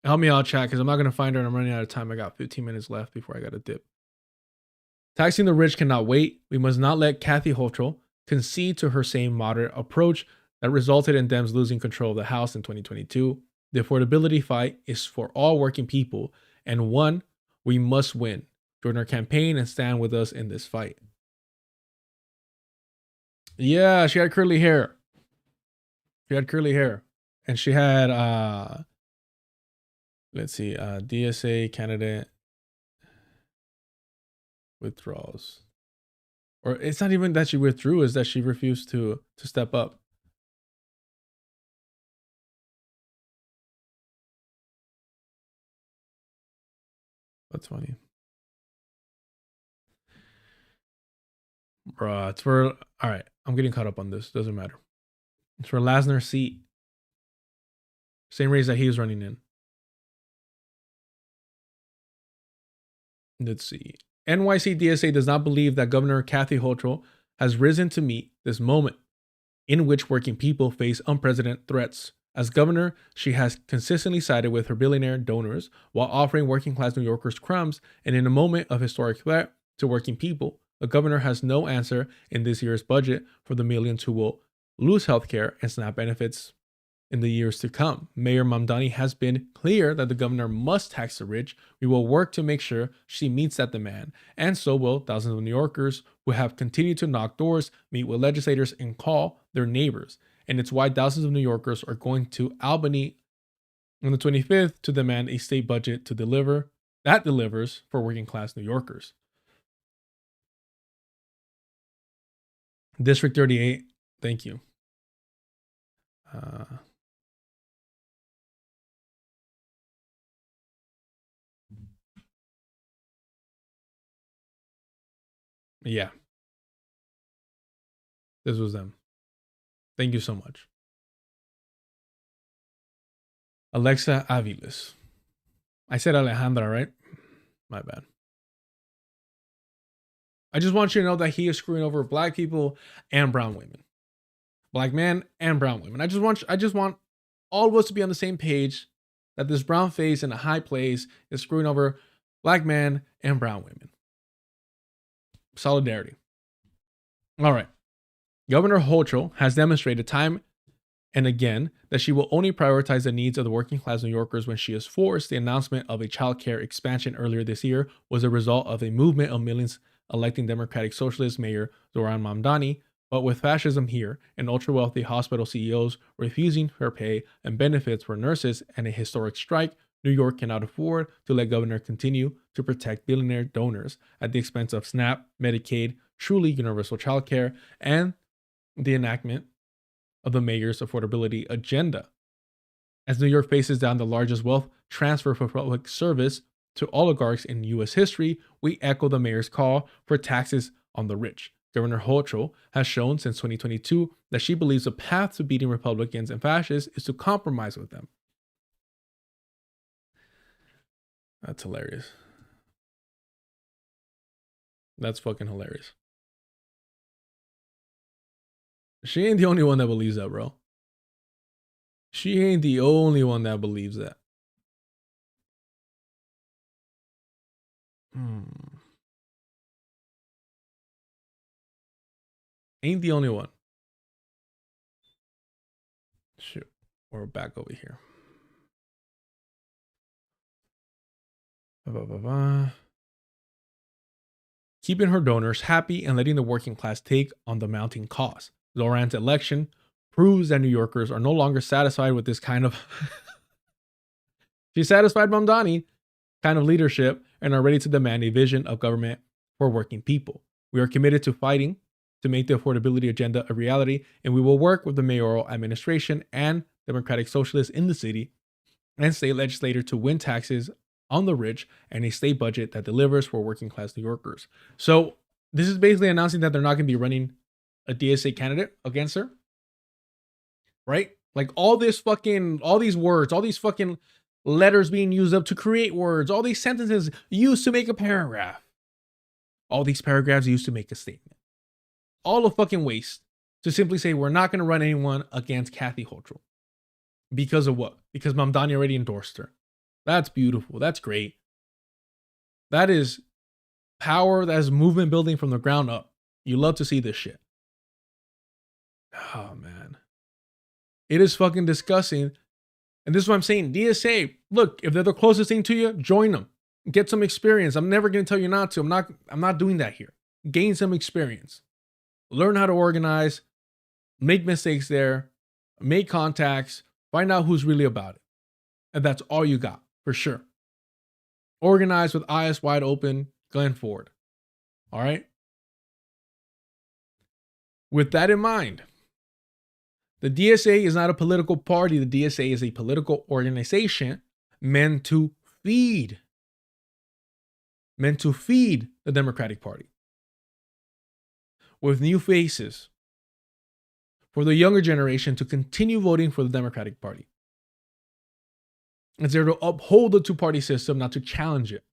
Help me out, chat, because I'm not going to find her and I'm running out of time. I got 15 minutes left before I got to dip. Taxing the rich cannot wait. We must not let Kathy Hochul concede to her same moderate approach that resulted in Dems losing control of the House in 2022. The affordability fight is for all working people, and one we must win. Join our campaign and stand with us in this fight. Yeah, she had curly hair. And she had, let's see, DSA candidate withdrawals. Or it's not even that she withdrew, it's that she refused to step up. That's funny. Bruh, it's for, all right, I'm getting caught up on this. Doesn't matter. It's for Lasner's seat. Same race that he was running in. Let's see. NYC DSA does not believe that Governor Kathy Hochul has risen to meet this moment in which working people face unprecedented threats. As governor, she has consistently sided with her billionaire donors while offering working class New Yorkers crumbs, and in a moment of historic threat to working people, the governor has no answer in this year's budget for the millions who will lose healthcare and SNAP benefits in the years to come. Mayor Mamdani has been clear that the governor must tax the rich. We will work to make sure she meets that demand, and so will thousands of New Yorkers who have continued to knock doors, meet with legislators, and call their neighbors. And it's why thousands of New Yorkers are going to Albany on the 25th to demand a state budget that delivers for working class New Yorkers. District 38. Thank you. Yeah. This was them. Thank you so much. Alexa Aviles. I said Alejandra, right? My bad. I just want you to know that he is screwing over black people and brown women. Black men and brown women. I just want all of us to be on the same page that this brown face in a high place is screwing over black men and brown women. Solidarity. All right. Governor Hochul has demonstrated time and again that she will only prioritize the needs of the working class New Yorkers when she is forced. The announcement of a child care expansion earlier this year was a result of a movement of millions electing Democratic Socialist Mayor Zohran Mamdani, but with fascism here and ultra-wealthy hospital CEOs refusing her pay and benefits for nurses and a historic strike, New York cannot afford to let Governor continue to protect billionaire donors at the expense of SNAP, Medicaid, truly universal child care, and the enactment of the mayor's affordability agenda. As New York faces down the largest wealth transfer for public service to oligarchs in U.S. history, we echo the mayor's call for taxes on the rich. Governor Hochul has shown since 2022 that she believes the path to beating Republicans and fascists is to compromise with them. That's hilarious. That's fucking hilarious. She ain't the only one that believes that, bro. She ain't the only one that believes that. Ain't the only one. Shoot. We're back over here. Keeping her donors happy and letting the working class take on the mounting cost. Zohran's election proves that New Yorkers are no longer satisfied with this kind of she's satisfied Mamdani kind of leadership and are ready to demand a vision of government for working people. We are committed to fighting to make the affordability agenda a reality, and we will work with the mayoral administration and Democratic Socialists in the city and state legislature to win taxes on the rich and a state budget that delivers for working class New Yorkers. So this is basically announcing that they're not going to be running a DSA candidate against her, right? Like all these words, all these fucking letters being used up to create words, all these sentences used to make a paragraph, all these paragraphs used to make a statement, all a fucking waste to simply say we're not going to run anyone against Kathy Hochul. Because of what? Because Mamdani already endorsed her. That's beautiful. That's great. That is power. That is movement building from the ground up. You love to see this shit. Oh, man. It is fucking disgusting. And this is what I'm saying. DSA, look, if they're the closest thing to you, join them. Get some experience. I'm never going to tell you not to. I'm not doing that here. Gain some experience. Learn how to organize. Make mistakes there. Make contacts. Find out who's really about it. And that's all you got, for sure. Organize with eyes wide open, going forward. All right? With that in mind, the DSA is not a political party. The DSA is a political organization meant to feed the Democratic Party with new faces for the younger generation to continue voting for the Democratic Party. It's there to uphold the two-party system, not to challenge it.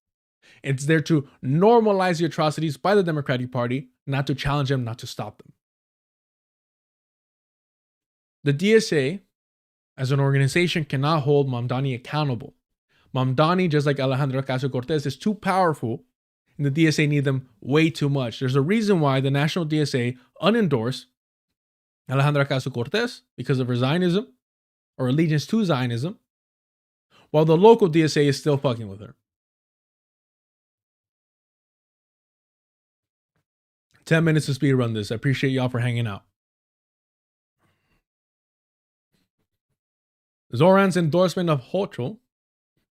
It's there to normalize the atrocities by the Democratic Party, not to challenge them, not to stop them. The DSA, as an organization, cannot hold Mamdani accountable. Mamdani, just like Alejandra Ocasio-Cortez, is too powerful, and the DSA need them way too much. There's a reason why the national DSA unendorsed Alejandra Ocasio-Cortez because of her Zionism or allegiance to Zionism, while the local DSA is still fucking with her. 10 minutes to speed run this. I appreciate y'all for hanging out. Zohran's endorsement of Hochul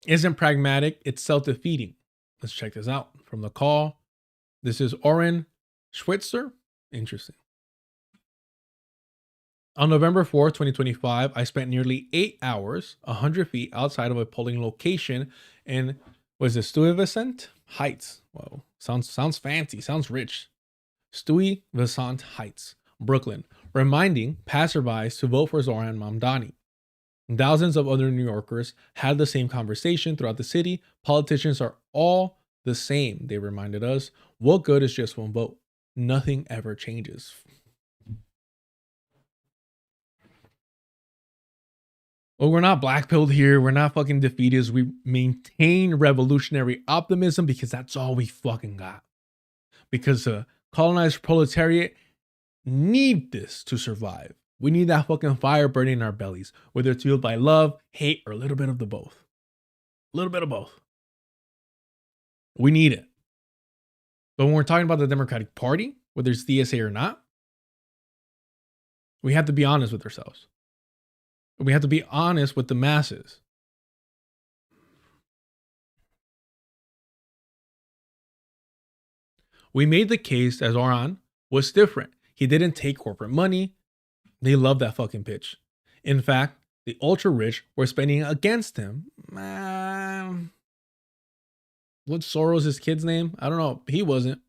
isn't pragmatic, it's self-defeating. Let's check this out from the call. This is Oren Schweitzer. Interesting. On November 4th, 2025, I spent nearly 8 hours, 100 feet outside of a polling location in, was it Stuyvesant Heights? Whoa, sounds fancy, sounds rich. Stuyvesant Heights, Brooklyn, reminding passerbys to vote for Zohran Mamdani. Thousands of other New Yorkers had the same conversation throughout the city. Politicians are all the same, they reminded us. What good is just one vote? Nothing ever changes. Well, we're not black-pilled here. We're not fucking defeatists. We maintain revolutionary optimism because that's all we fucking got. Because the colonized proletariat need this to survive. We need that fucking fire burning in our bellies, whether it's fueled by love, hate, or a little bit of the both. A little bit of both. We need it. But when we're talking about the Democratic Party, whether it's DSA or not, we have to be honest with ourselves. We have to be honest with the masses. We made the case that Zohran was different. He didn't take corporate money. They love that fucking pitch. In fact, the ultra rich were spending against him. What's Soros' kid's name? I don't know. He wasn't.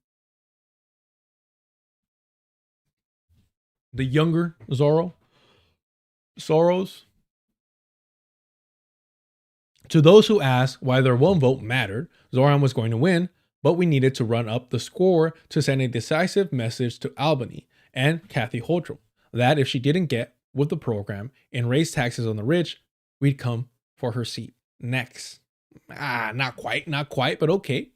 The younger Soros. To those who ask why their one vote mattered, Zohran was going to win, but we needed to run up the score to send a decisive message to Albany and Kathy Hochul that if she didn't get with the program and raise taxes on the rich, we'd come for her seat next. Not quite, but okay.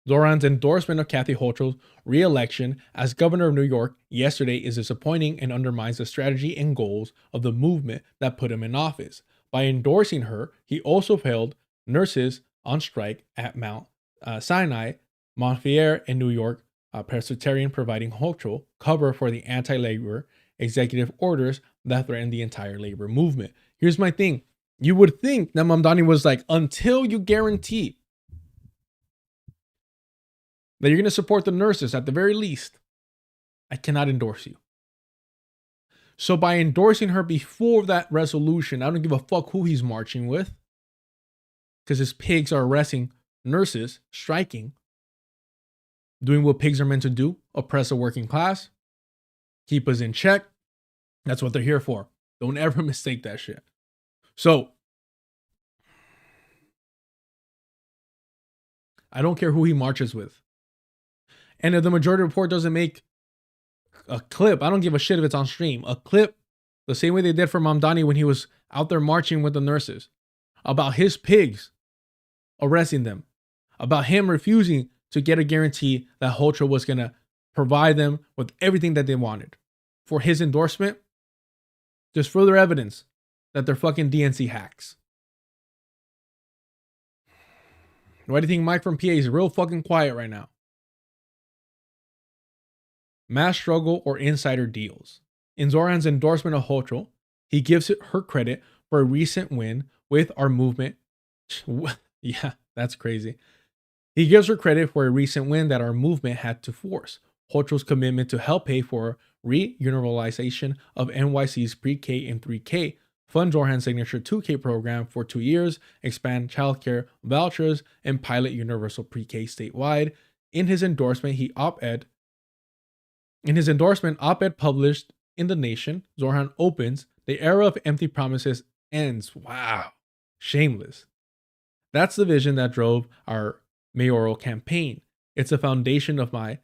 Zohran's endorsement of Kathy Hochul's re-election as governor of New York yesterday is disappointing and undermines the strategy and goals of the movement that put him in office. By endorsing her, he also failed nurses on strike at Mount Sinai, Montefiore, and New York Presbyterian, providing Hochul cover for the anti-labor executive orders that threaten the entire labor movement. Here's my thing. You would think that Mamdani was like, until you guarantee that you're going to support the nurses at the very least, I cannot endorse you. So by endorsing her before that resolution, I don't give a fuck who he's marching with, because his pigs are arresting nurses, striking, doing what pigs are meant to do, oppress the working class, keep us in check. That's what they're here for. Don't ever mistake that shit. So I don't care who he marches with. And if the majority report doesn't make a clip, I don't give a shit if it's on stream, a clip the same way they did for Mamdani when he was out there marching with the nurses, about his pigs arresting them, about him refusing to get a guarantee that Hochul was going to provide them with everything that they wanted. For his endorsement, just further evidence that they're fucking DNC hacks. Why do you think Mike from PA is real fucking quiet right now? Mass struggle or insider deals. In Zohran's endorsement of Hochul, he gives her credit for a recent win with our movement. Yeah, that's crazy. He gives her credit for a recent win that our movement had to force. Hochul's commitment to help pay for re-universalization of NYC's pre-K and 3K, fund Zohran's signature 2K program for 2 years, expand childcare vouchers, and pilot universal pre-K statewide. In his endorsement, op-ed published in The Nation, Zohran opens, the era of empty promises ends. Wow. Shameless. That's the vision that drove our mayoral campaign. It's the foundation of my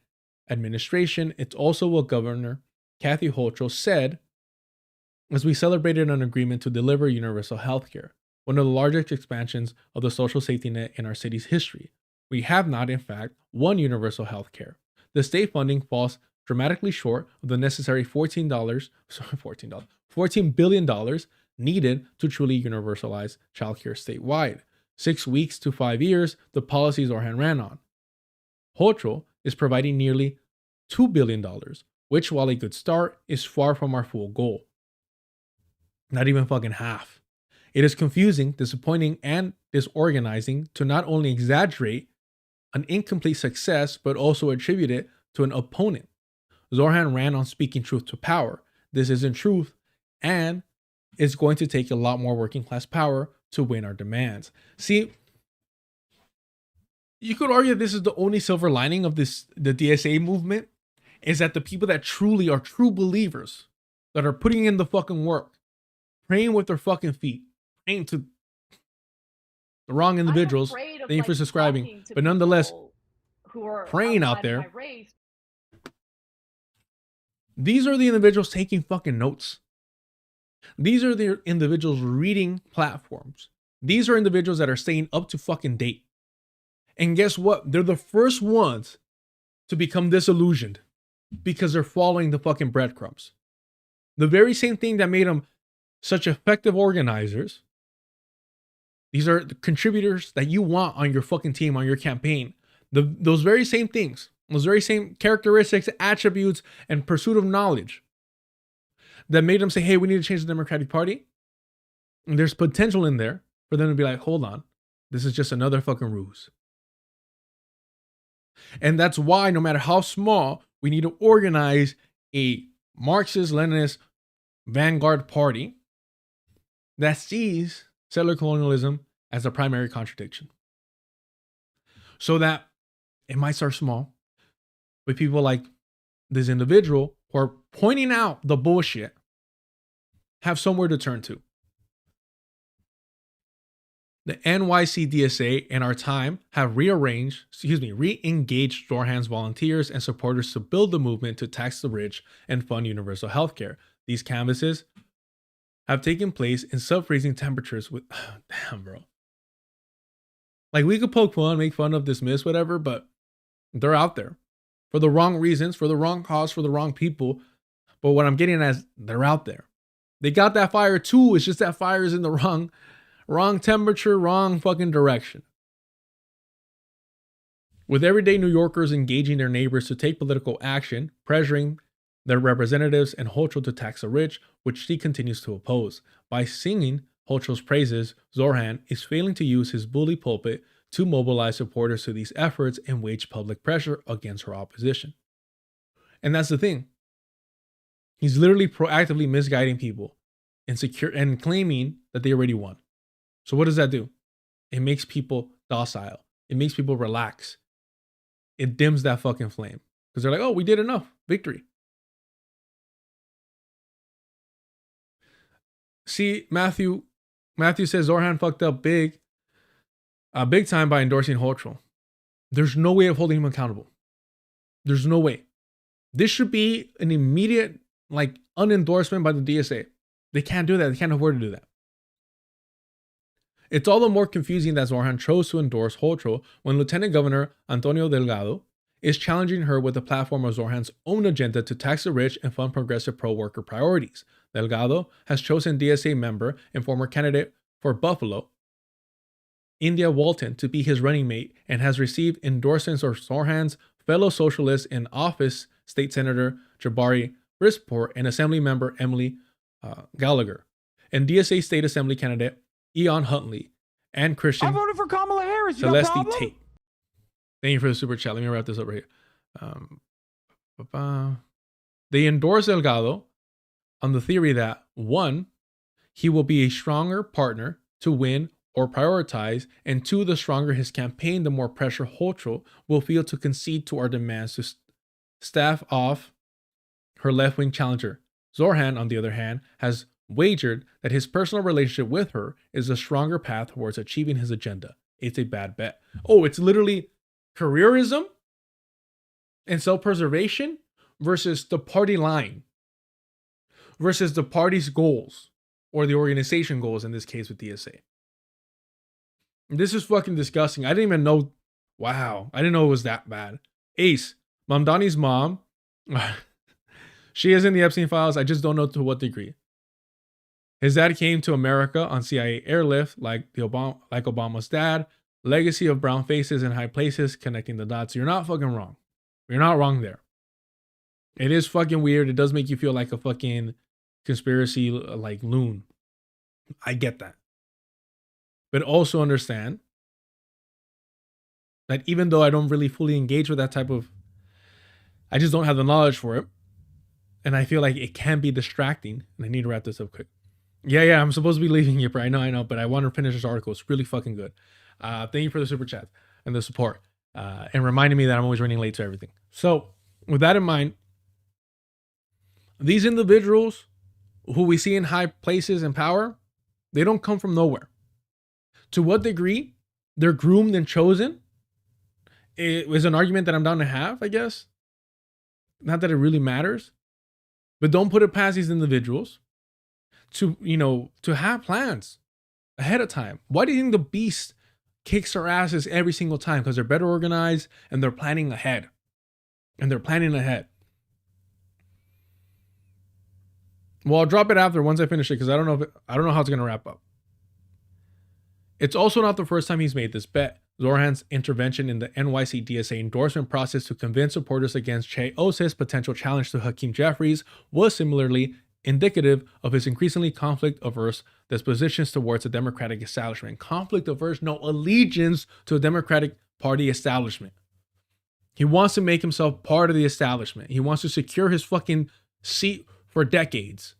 administration. It's also what Governor Kathy Hochul said as we celebrated an agreement to deliver universal health care, one of the largest expansions of the social safety net in our city's history. We have not, in fact, won universal health care. The state funding falls dramatically short of the necessary $14 billion needed to truly universalize childcare statewide. 6 weeks to 5 years, the policies Zohran ran on. Hochul is providing nearly $2 billion, which, while a good start, is far from our full goal. Not even fucking half. It is confusing, disappointing, and disorganizing to not only exaggerate an incomplete success, but also attribute it to an opponent. Zohran ran on speaking truth to power. this isn't truth, and it's going to take a lot more working class power to win our demands. See, you could argue this is the only silver lining of the DSA movement, is that the people that truly are true believers, that are putting in the fucking work, praying with their fucking feet, praying to the wrong individuals, thank you for subscribing, but nonetheless, who are praying out outside of there. my race. These are the individuals taking fucking notes. These are the individuals reading platforms. These are individuals that are staying up to fucking date. And guess what? They're the first ones to become disillusioned because they're following the fucking breadcrumbs. The very same thing that made them such effective organizers. These are the contributors that you want on your fucking team, on your campaign. Those very same things, those very same characteristics, attributes, and pursuit of knowledge that made them say, hey, we need to change the Democratic Party. And there's potential in there for them to be like, hold on, this is just another fucking ruse. And that's why, no matter how small, we need to organize a Marxist-Leninist vanguard party that sees settler colonialism as a primary contradiction. So that it might start small, with people like this individual who are pointing out the bullshit, have somewhere to turn to. The NYC DSA in our time have re-engaged Zohran's volunteers and supporters to build the movement to tax the rich and fund universal healthcare. These canvases have taken place in sub-freezing temperatures with, damn bro. Like, we could poke fun, make fun of, dismiss, whatever, but they're out there for the wrong reasons, for the wrong cause, for the wrong people. But what I'm getting at is they're out there. They got that fire too. It's just that fire is in the wrong temperature, wrong fucking direction. With everyday New Yorkers engaging their neighbors to take political action, pressuring their representatives and Hochul to tax the rich, which she continues to oppose. By singing Hochul's praises, Zohran is failing to use his bully pulpit to mobilize supporters to these efforts and wage public pressure against her opposition. And that's the thing. He's literally proactively misguiding people and claiming that they already won. So what does that do? It makes people docile. It makes people relax. It dims that fucking flame. Because they're like, oh, we did enough. Victory. See, Matthew says Zohran fucked up big time by endorsing Hochul. There's no way of holding him accountable. There's no way. This should be an immediate, unendorsement by the DSA. They can't do that. They can't afford to do that. It's all the more confusing that Zohran chose to endorse Hochul when Lieutenant Governor Antonio Delgado is challenging her with the platform of Zohran's own agenda to tax the rich and fund progressive pro-worker priorities. Delgado has chosen DSA member and former candidate for Buffalo, India Walton, to be his running mate and has received endorsements of Zohran's fellow socialists in office, State Senator Jabari Brisport and Assembly member Emily Gallagher, and DSA State Assembly candidate Eon Huntley and Christian I voted for Kamala Harris. You got a Celeste problem? Tate. Thank you for the super chat. Let me wrap this up right here. They endorse Delgado on the theory that, one, he will be a stronger partner to win or prioritize, and two, the stronger his campaign, the more pressure Hochul will feel to concede to our demands to staff off her left-wing challenger. Zohran, on the other hand, has wagered that his personal relationship with her is a stronger path towards achieving his agenda. It's a bad bet. Oh, it's literally careerism and self-preservation versus the party line, versus the party's goals, or the organization goals in this case with DSA. This is fucking disgusting. I didn't even know. Wow. I didn't know it was that bad. Ace, Mamdani's mom, she is in the Epstein files. I just don't know to what degree. His dad came to America on CIA airlift like Obama's dad. Legacy of brown faces in high places, connecting the dots. You're not fucking wrong. You're not wrong there. It is fucking weird. It does make you feel like a fucking conspiracy loon. I get that. But also understand that even though I don't really fully engage with that type of, I just don't have the knowledge for it. And I feel like it can be distracting. And I need to wrap this up quick. Yeah, I'm supposed to be leaving you, I know, but I want to finish this article. It's really fucking good. Thank you for the super chat and the support. And reminding me that I'm always running late to everything. So with that in mind, these individuals who we see in high places and power, they don't come from nowhere. To what degree they're groomed and chosen, it was an argument that I'm down to have, I guess. Not that it really matters, but don't put it past these individuals to, to have plans ahead of time. Why do you think the beast kicks our asses every single time? Because they're better organized and they're planning ahead. Well, I'll drop it after once I finish it because I don't know how it's gonna wrap up. It's also not the first time he's made this bet. Zohran's intervention in the NYC DSA endorsement process to convince supporters against Che Ose's potential challenge to Hakeem Jeffries was similarly indicative of his increasingly conflict-averse dispositions towards the Democratic establishment. Conflict-averse, no allegiance to a Democratic Party establishment. He wants to make himself part of the establishment. He wants to secure his fucking seat for decades.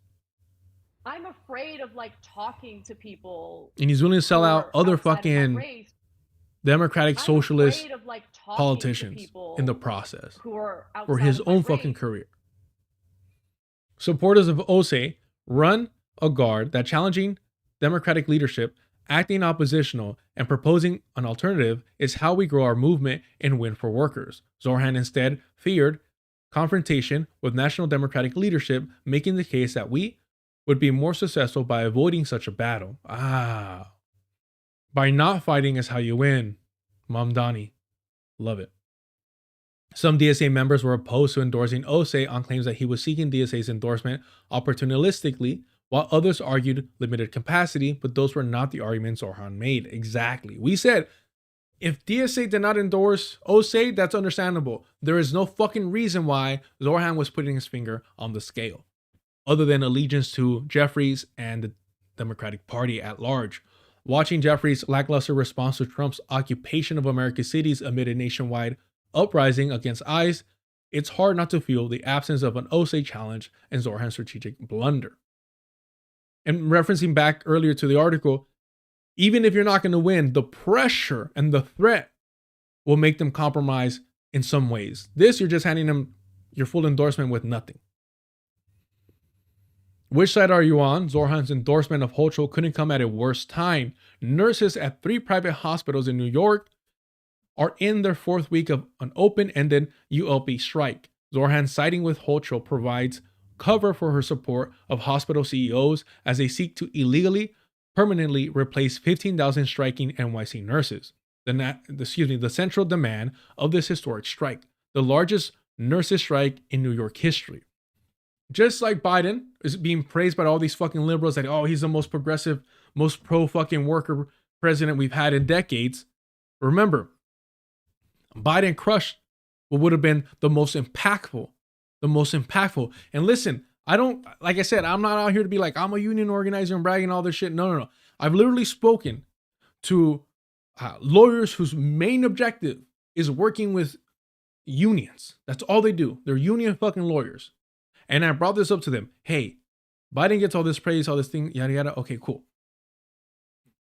I'm afraid of talking to people. And he's willing to sell out other fucking Democratic socialist politicians in the process for his own fucking career. Supporters of Ose run a guard that challenging Democratic leadership, acting oppositional, and proposing an alternative is how we grow our movement and win for workers. Zohran instead feared confrontation with national Democratic leadership, making the case that we would be more successful by avoiding such a battle. By not fighting is how you win. Mamdani. Love it. Some DSA members were opposed to endorsing Ose on claims that he was seeking DSA's endorsement opportunistically, while others argued limited capacity, but those were not the arguments Zohran made. Exactly. We said, if DSA did not endorse Ose, that's understandable. There is no fucking reason why Zohran was putting his finger on the scale, other than allegiance to Jeffries and the Democratic Party at large. Watching Jeffries' lackluster response to Trump's occupation of American cities amid a nationwide uprising against ICE, it's hard not to feel the absence of an Ose challenge and Zohran's strategic blunder. And referencing back earlier to the article, even if you're not going to win, the pressure and the threat will make them compromise in some ways. This, you're just handing them your full endorsement with nothing. Which side are you on? Zohran's endorsement of Hochul couldn't come at a worse time. Nurses at 3 private hospitals in New York are in their 4th week of an open-ended ULP strike. Zohran, siding with Hochul, provides cover for her support of hospital CEOs as they seek to illegally, permanently replace 15,000 striking NYC nurses. The central demand of this historic strike, the largest nurses strike in New York history. Just like Biden is being praised by all these fucking liberals that, oh, he's the most progressive, most pro-fucking worker president we've had in decades. Remember, Biden crushed what would have been the most impactful. And listen, like I said, I'm not out here to be like, I'm a union organizer and bragging all this shit. No. I've literally spoken to lawyers whose main objective is working with unions. That's all they do. They're union fucking lawyers. And I brought this up to them. Hey, Biden gets all this praise, all this thing, yada, yada. Okay, cool.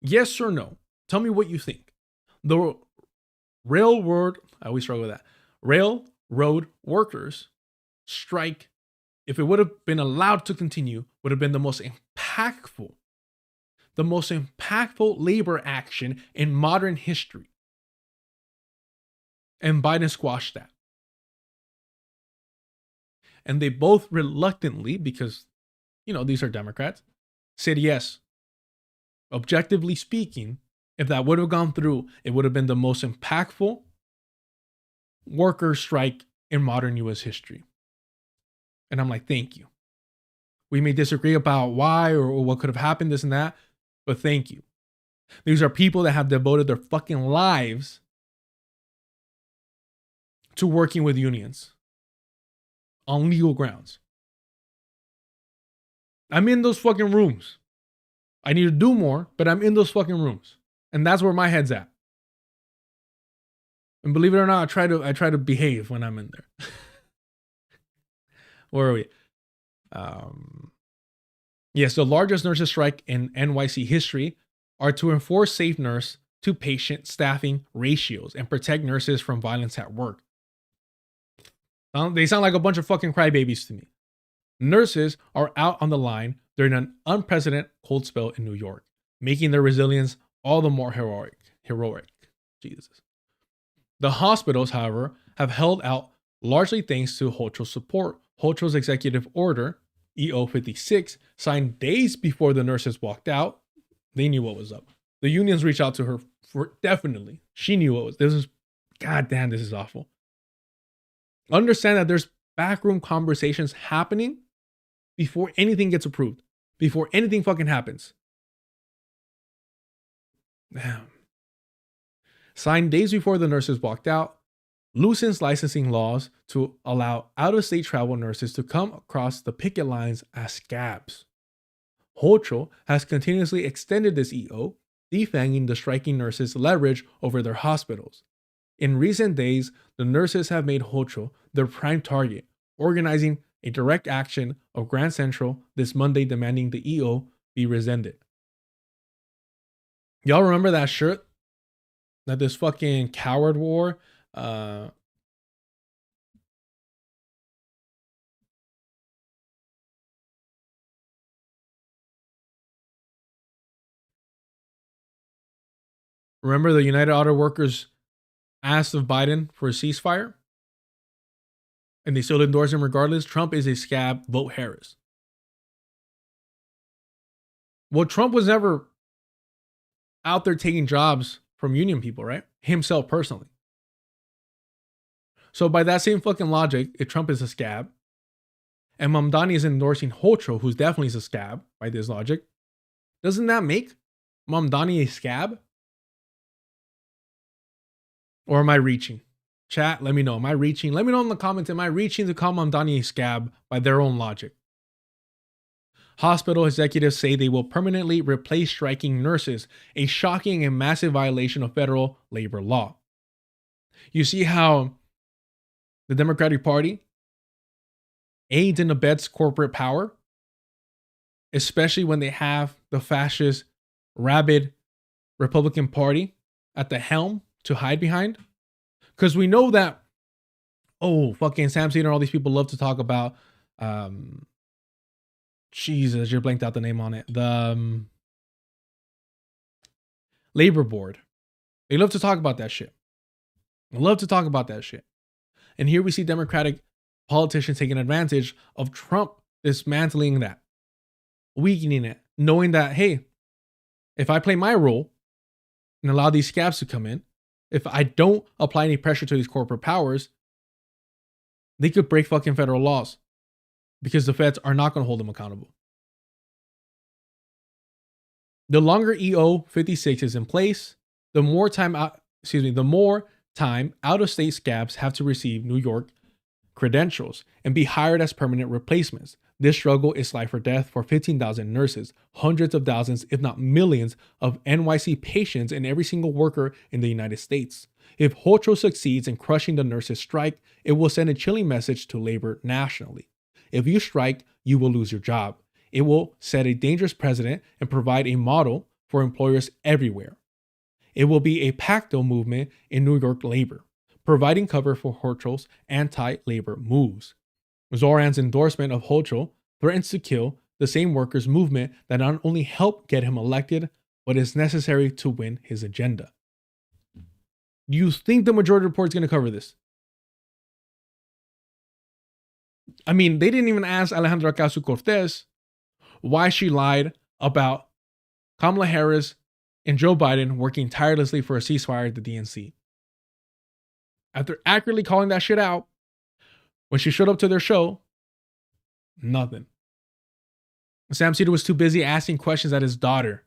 Yes or no? Tell me what you think. The railroad workers strike, if it would have been allowed to continue, would have been the most impactful labor action in modern history. And Biden squashed that. And they both reluctantly, because, these are Democrats, said yes. Objectively speaking, if that would have gone through, it would have been the most impactful worker strike in modern U.S. history. And I'm like, thank you. We may disagree about why or what could have happened, this and that, but thank you. These are people that have devoted their fucking lives to working with unions on legal grounds. I'm in those fucking rooms. I need to do more, but I'm in those fucking rooms. And that's where my head's at. And believe it or not, I try to behave when I'm in there. Where are we? Yes, the largest nurses strike in NYC history are to enforce safe nurse to patient staffing ratios and protect nurses from violence at work. They sound like a bunch of fucking crybabies to me. Nurses are out on the line during an unprecedented cold spell in New York, making their resilience all the more heroic. Jesus. The hospitals, however, have held out largely thanks to Hochul's support. Hochul's executive order, EO 56, signed days before the nurses walked out. They knew what was up. The unions reached out to her for definitely. She knew what was. This is, goddamn, this is awful. Understand that there's backroom conversations happening before anything gets approved, before anything fucking happens. Damn. Signed days before the nurses walked out, loosens licensing laws to allow out-of-state travel nurses to come across the picket lines as scabs. Hochul has continuously extended this EO, defanging the striking nurses' leverage over their hospitals. In recent days, the nurses have made Hochul their prime target, organizing a direct action of Grand Central this Monday demanding the EO be rescinded. Y'all remember that shirt that this fucking coward wore? Remember the United Auto Workers asked of Biden for a ceasefire? And they still endorse him regardless. Trump is a scab, vote Harris. Well, Trump was never out there taking jobs from union people, right? Himself personally. So by that same fucking logic, if Trump is a scab, and Mamdani is endorsing Hochul, who's definitely a scab by this logic, doesn't that make Mamdani a scab? Or am I reaching? Chat, let me know. Am I reaching? Let me know in the comments. Am I reaching to call Mamdani a scab by their own logic? Hospital executives say they will permanently replace striking nurses, a shocking and massive violation of federal labor law. You see how the Democratic Party aids and abets corporate power, especially when they have the fascist, rabid Republican Party at the helm to hide behind? Because we know that, fucking Sam Cedar and all these people love to talk about, Jesus, you blanked out the name on it. The Labor Board. They love to talk about that shit. And here we see Democratic politicians taking advantage of Trump dismantling that, weakening it, knowing that, hey, if I play my role and allow these scabs to come in, if I don't apply any pressure to these corporate powers, they could break fucking federal laws because the feds are not going to hold them accountable. The longer EO 56 is in place, the more time out-of-state scabs have to receive New York credentials and be hired as permanent replacements. This struggle is life or death for 15,000 nurses, hundreds of thousands, if not millions, of NYC patients and every single worker in the United States. If Hochul succeeds in crushing the nurses' strike, it will send a chilling message to labor nationally. If you strike, you will lose your job. It will set a dangerous precedent and provide a model for employers everywhere. It will be a pacto movement in New York labor, providing cover for Hochul's anti-labor moves. Zohran's endorsement of Hochul threatens to kill the same workers' movement that not only helped get him elected, but is necessary to win his agenda. Do you think the majority report is going to cover this? I mean, they didn't even ask Alejandra Ocasio-Cortez why she lied about Kamala Harris and Joe Biden working tirelessly for a ceasefire at the DNC. After accurately calling that shit out, when she showed up to their show, nothing. Sam Cedar was too busy asking questions that his daughter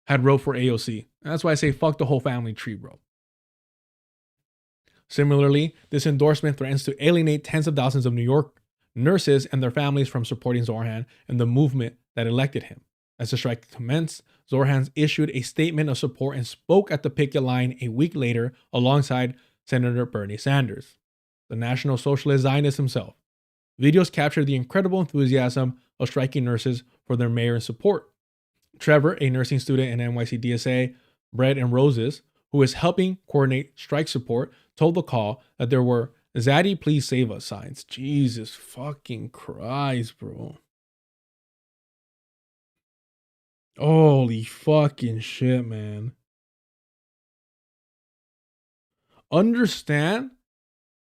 had wrote for AOC. And that's why I say fuck the whole family tree, bro. Similarly, this endorsement threatens to alienate tens of thousands of New York nurses and their families from supporting Zohran and the movement that elected him. As the strike commenced, Zohran issued a statement of support and spoke at the picket line a week later alongside Senator Bernie Sanders, the National Socialist Zionist himself. Videos capture the incredible enthusiasm of striking nurses for their mayor and support. Trevor, a nursing student in NYC DSA, Bread and Roses, who is helping coordinate strike support, told the call that there were "Zaddy, please save us" signs. Jesus fucking Christ, bro. Holy fucking shit, man. Understand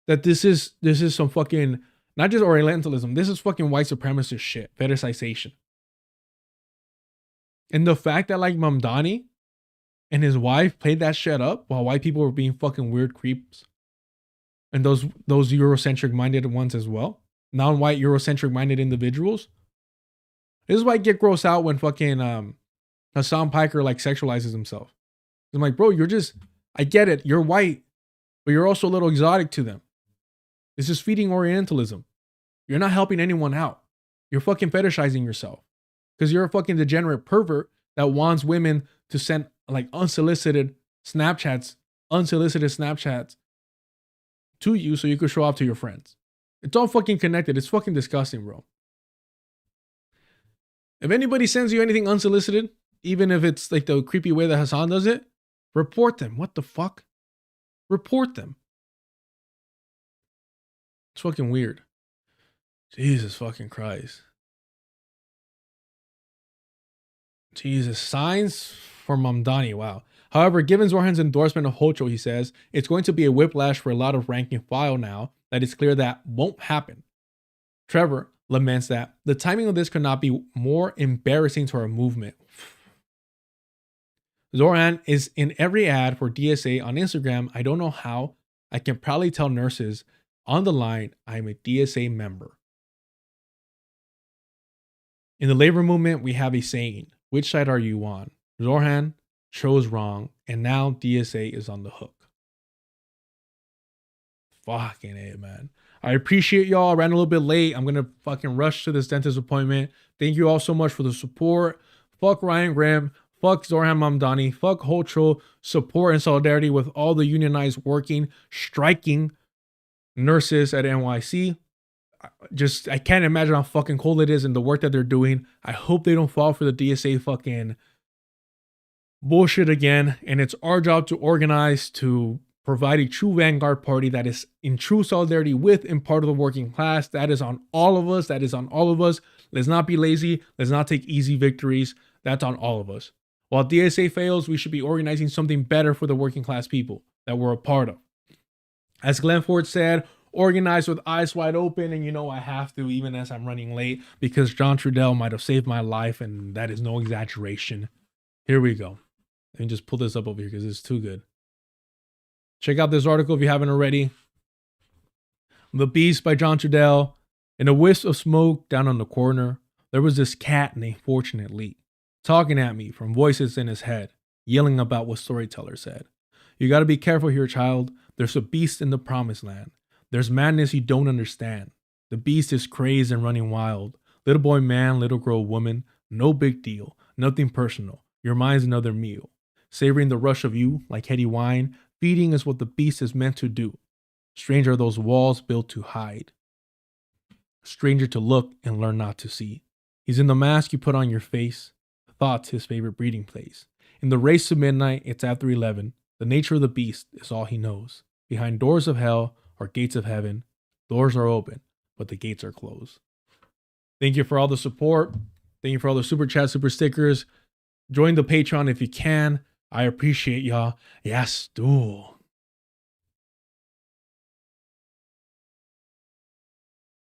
that this is some fucking, not just Orientalism, this is fucking white supremacist shit, fetishization. And the fact that like Mamdani and his wife played that shit up while white people were being fucking weird creeps. And those Eurocentric minded ones as well. Non-white Eurocentric minded individuals. This is why I get grossed out when fucking Hassan Piker like sexualizes himself. I'm like, bro, you're just, I get it, you're white, but you're also a little exotic to them. This is feeding Orientalism. You're not helping anyone out. You're fucking fetishizing yourself. Because you're a fucking degenerate pervert that wants women to send like unsolicited Snapchats to you so you could show off to your friends. It's all fucking connected. It's fucking disgusting, bro. If anybody sends you anything unsolicited, even if it's like the creepy way that Hassan does it, report them. What the fuck? Report them. It's fucking weird. Jesus fucking Christ. Jesus. Signs for Mamdani. Wow. However, given Zohran's endorsement of Hochul, he says, it's going to be a whiplash for a lot of rank and file now that it's clear that won't happen. Trevor laments that the timing of this could not be more embarrassing to our movement. Zohran is in every ad for DSA on Instagram. I don't know how. I can proudly tell nurses on the line I'm a DSA member. In the labor movement, we have a saying. Which side are you on? Zohran chose wrong, and now DSA is on the hook. Fucking A, man. I appreciate y'all. I ran a little bit late. I'm going to fucking rush to this dentist appointment. Thank you all so much for the support. Fuck Ryan Graham. Fuck Zohran Mamdani. Fuck Hochul. Support and solidarity with all the unionized, working, striking nurses at NYC. I can't imagine how fucking cold it is and the work that they're doing. I hope they don't fall for the DSA fucking bullshit again. And it's our job to organize, to provide a true vanguard party that is in true solidarity with and part of the working class. That is on all of us. That is on all of us. Let's not be lazy. Let's not take easy victories. That's on all of us. While DSA fails, we should be organizing something better for the working class people that we're a part of. As Glenn Ford said, organize with eyes wide open. And you know I have to, even as I'm running late, because John Trudell might have saved my life, and that is no exaggeration. Here we go. Let me just pull this up over here because it's too good. Check out this article if you haven't already. The Beast by John Trudell. In a wisp of smoke down on the corner, there was this cat named Fortunate Lee, talking at me from voices in his head, yelling about what storyteller said. You gotta be careful here, child. There's a beast in the promised land. There's madness you don't understand. The beast is crazed and running wild. Little boy man, little girl woman, no big deal, nothing personal. Your mind's another meal. Savoring the rush of you like heady wine, feeding is what the beast is meant to do. Strange are those walls built to hide. Stranger to look and learn not to see. He's in the mask you put on your face. Thoughts his favorite breeding place. In the race to midnight, it's after 11. The nature of the beast is all he knows. Behind doors of hell or gates of heaven, doors are open, but the gates are closed. Thank you for all the support. Thank you for all the super chats, super stickers. Join the Patreon if you can. I appreciate y'all. Yes, dude.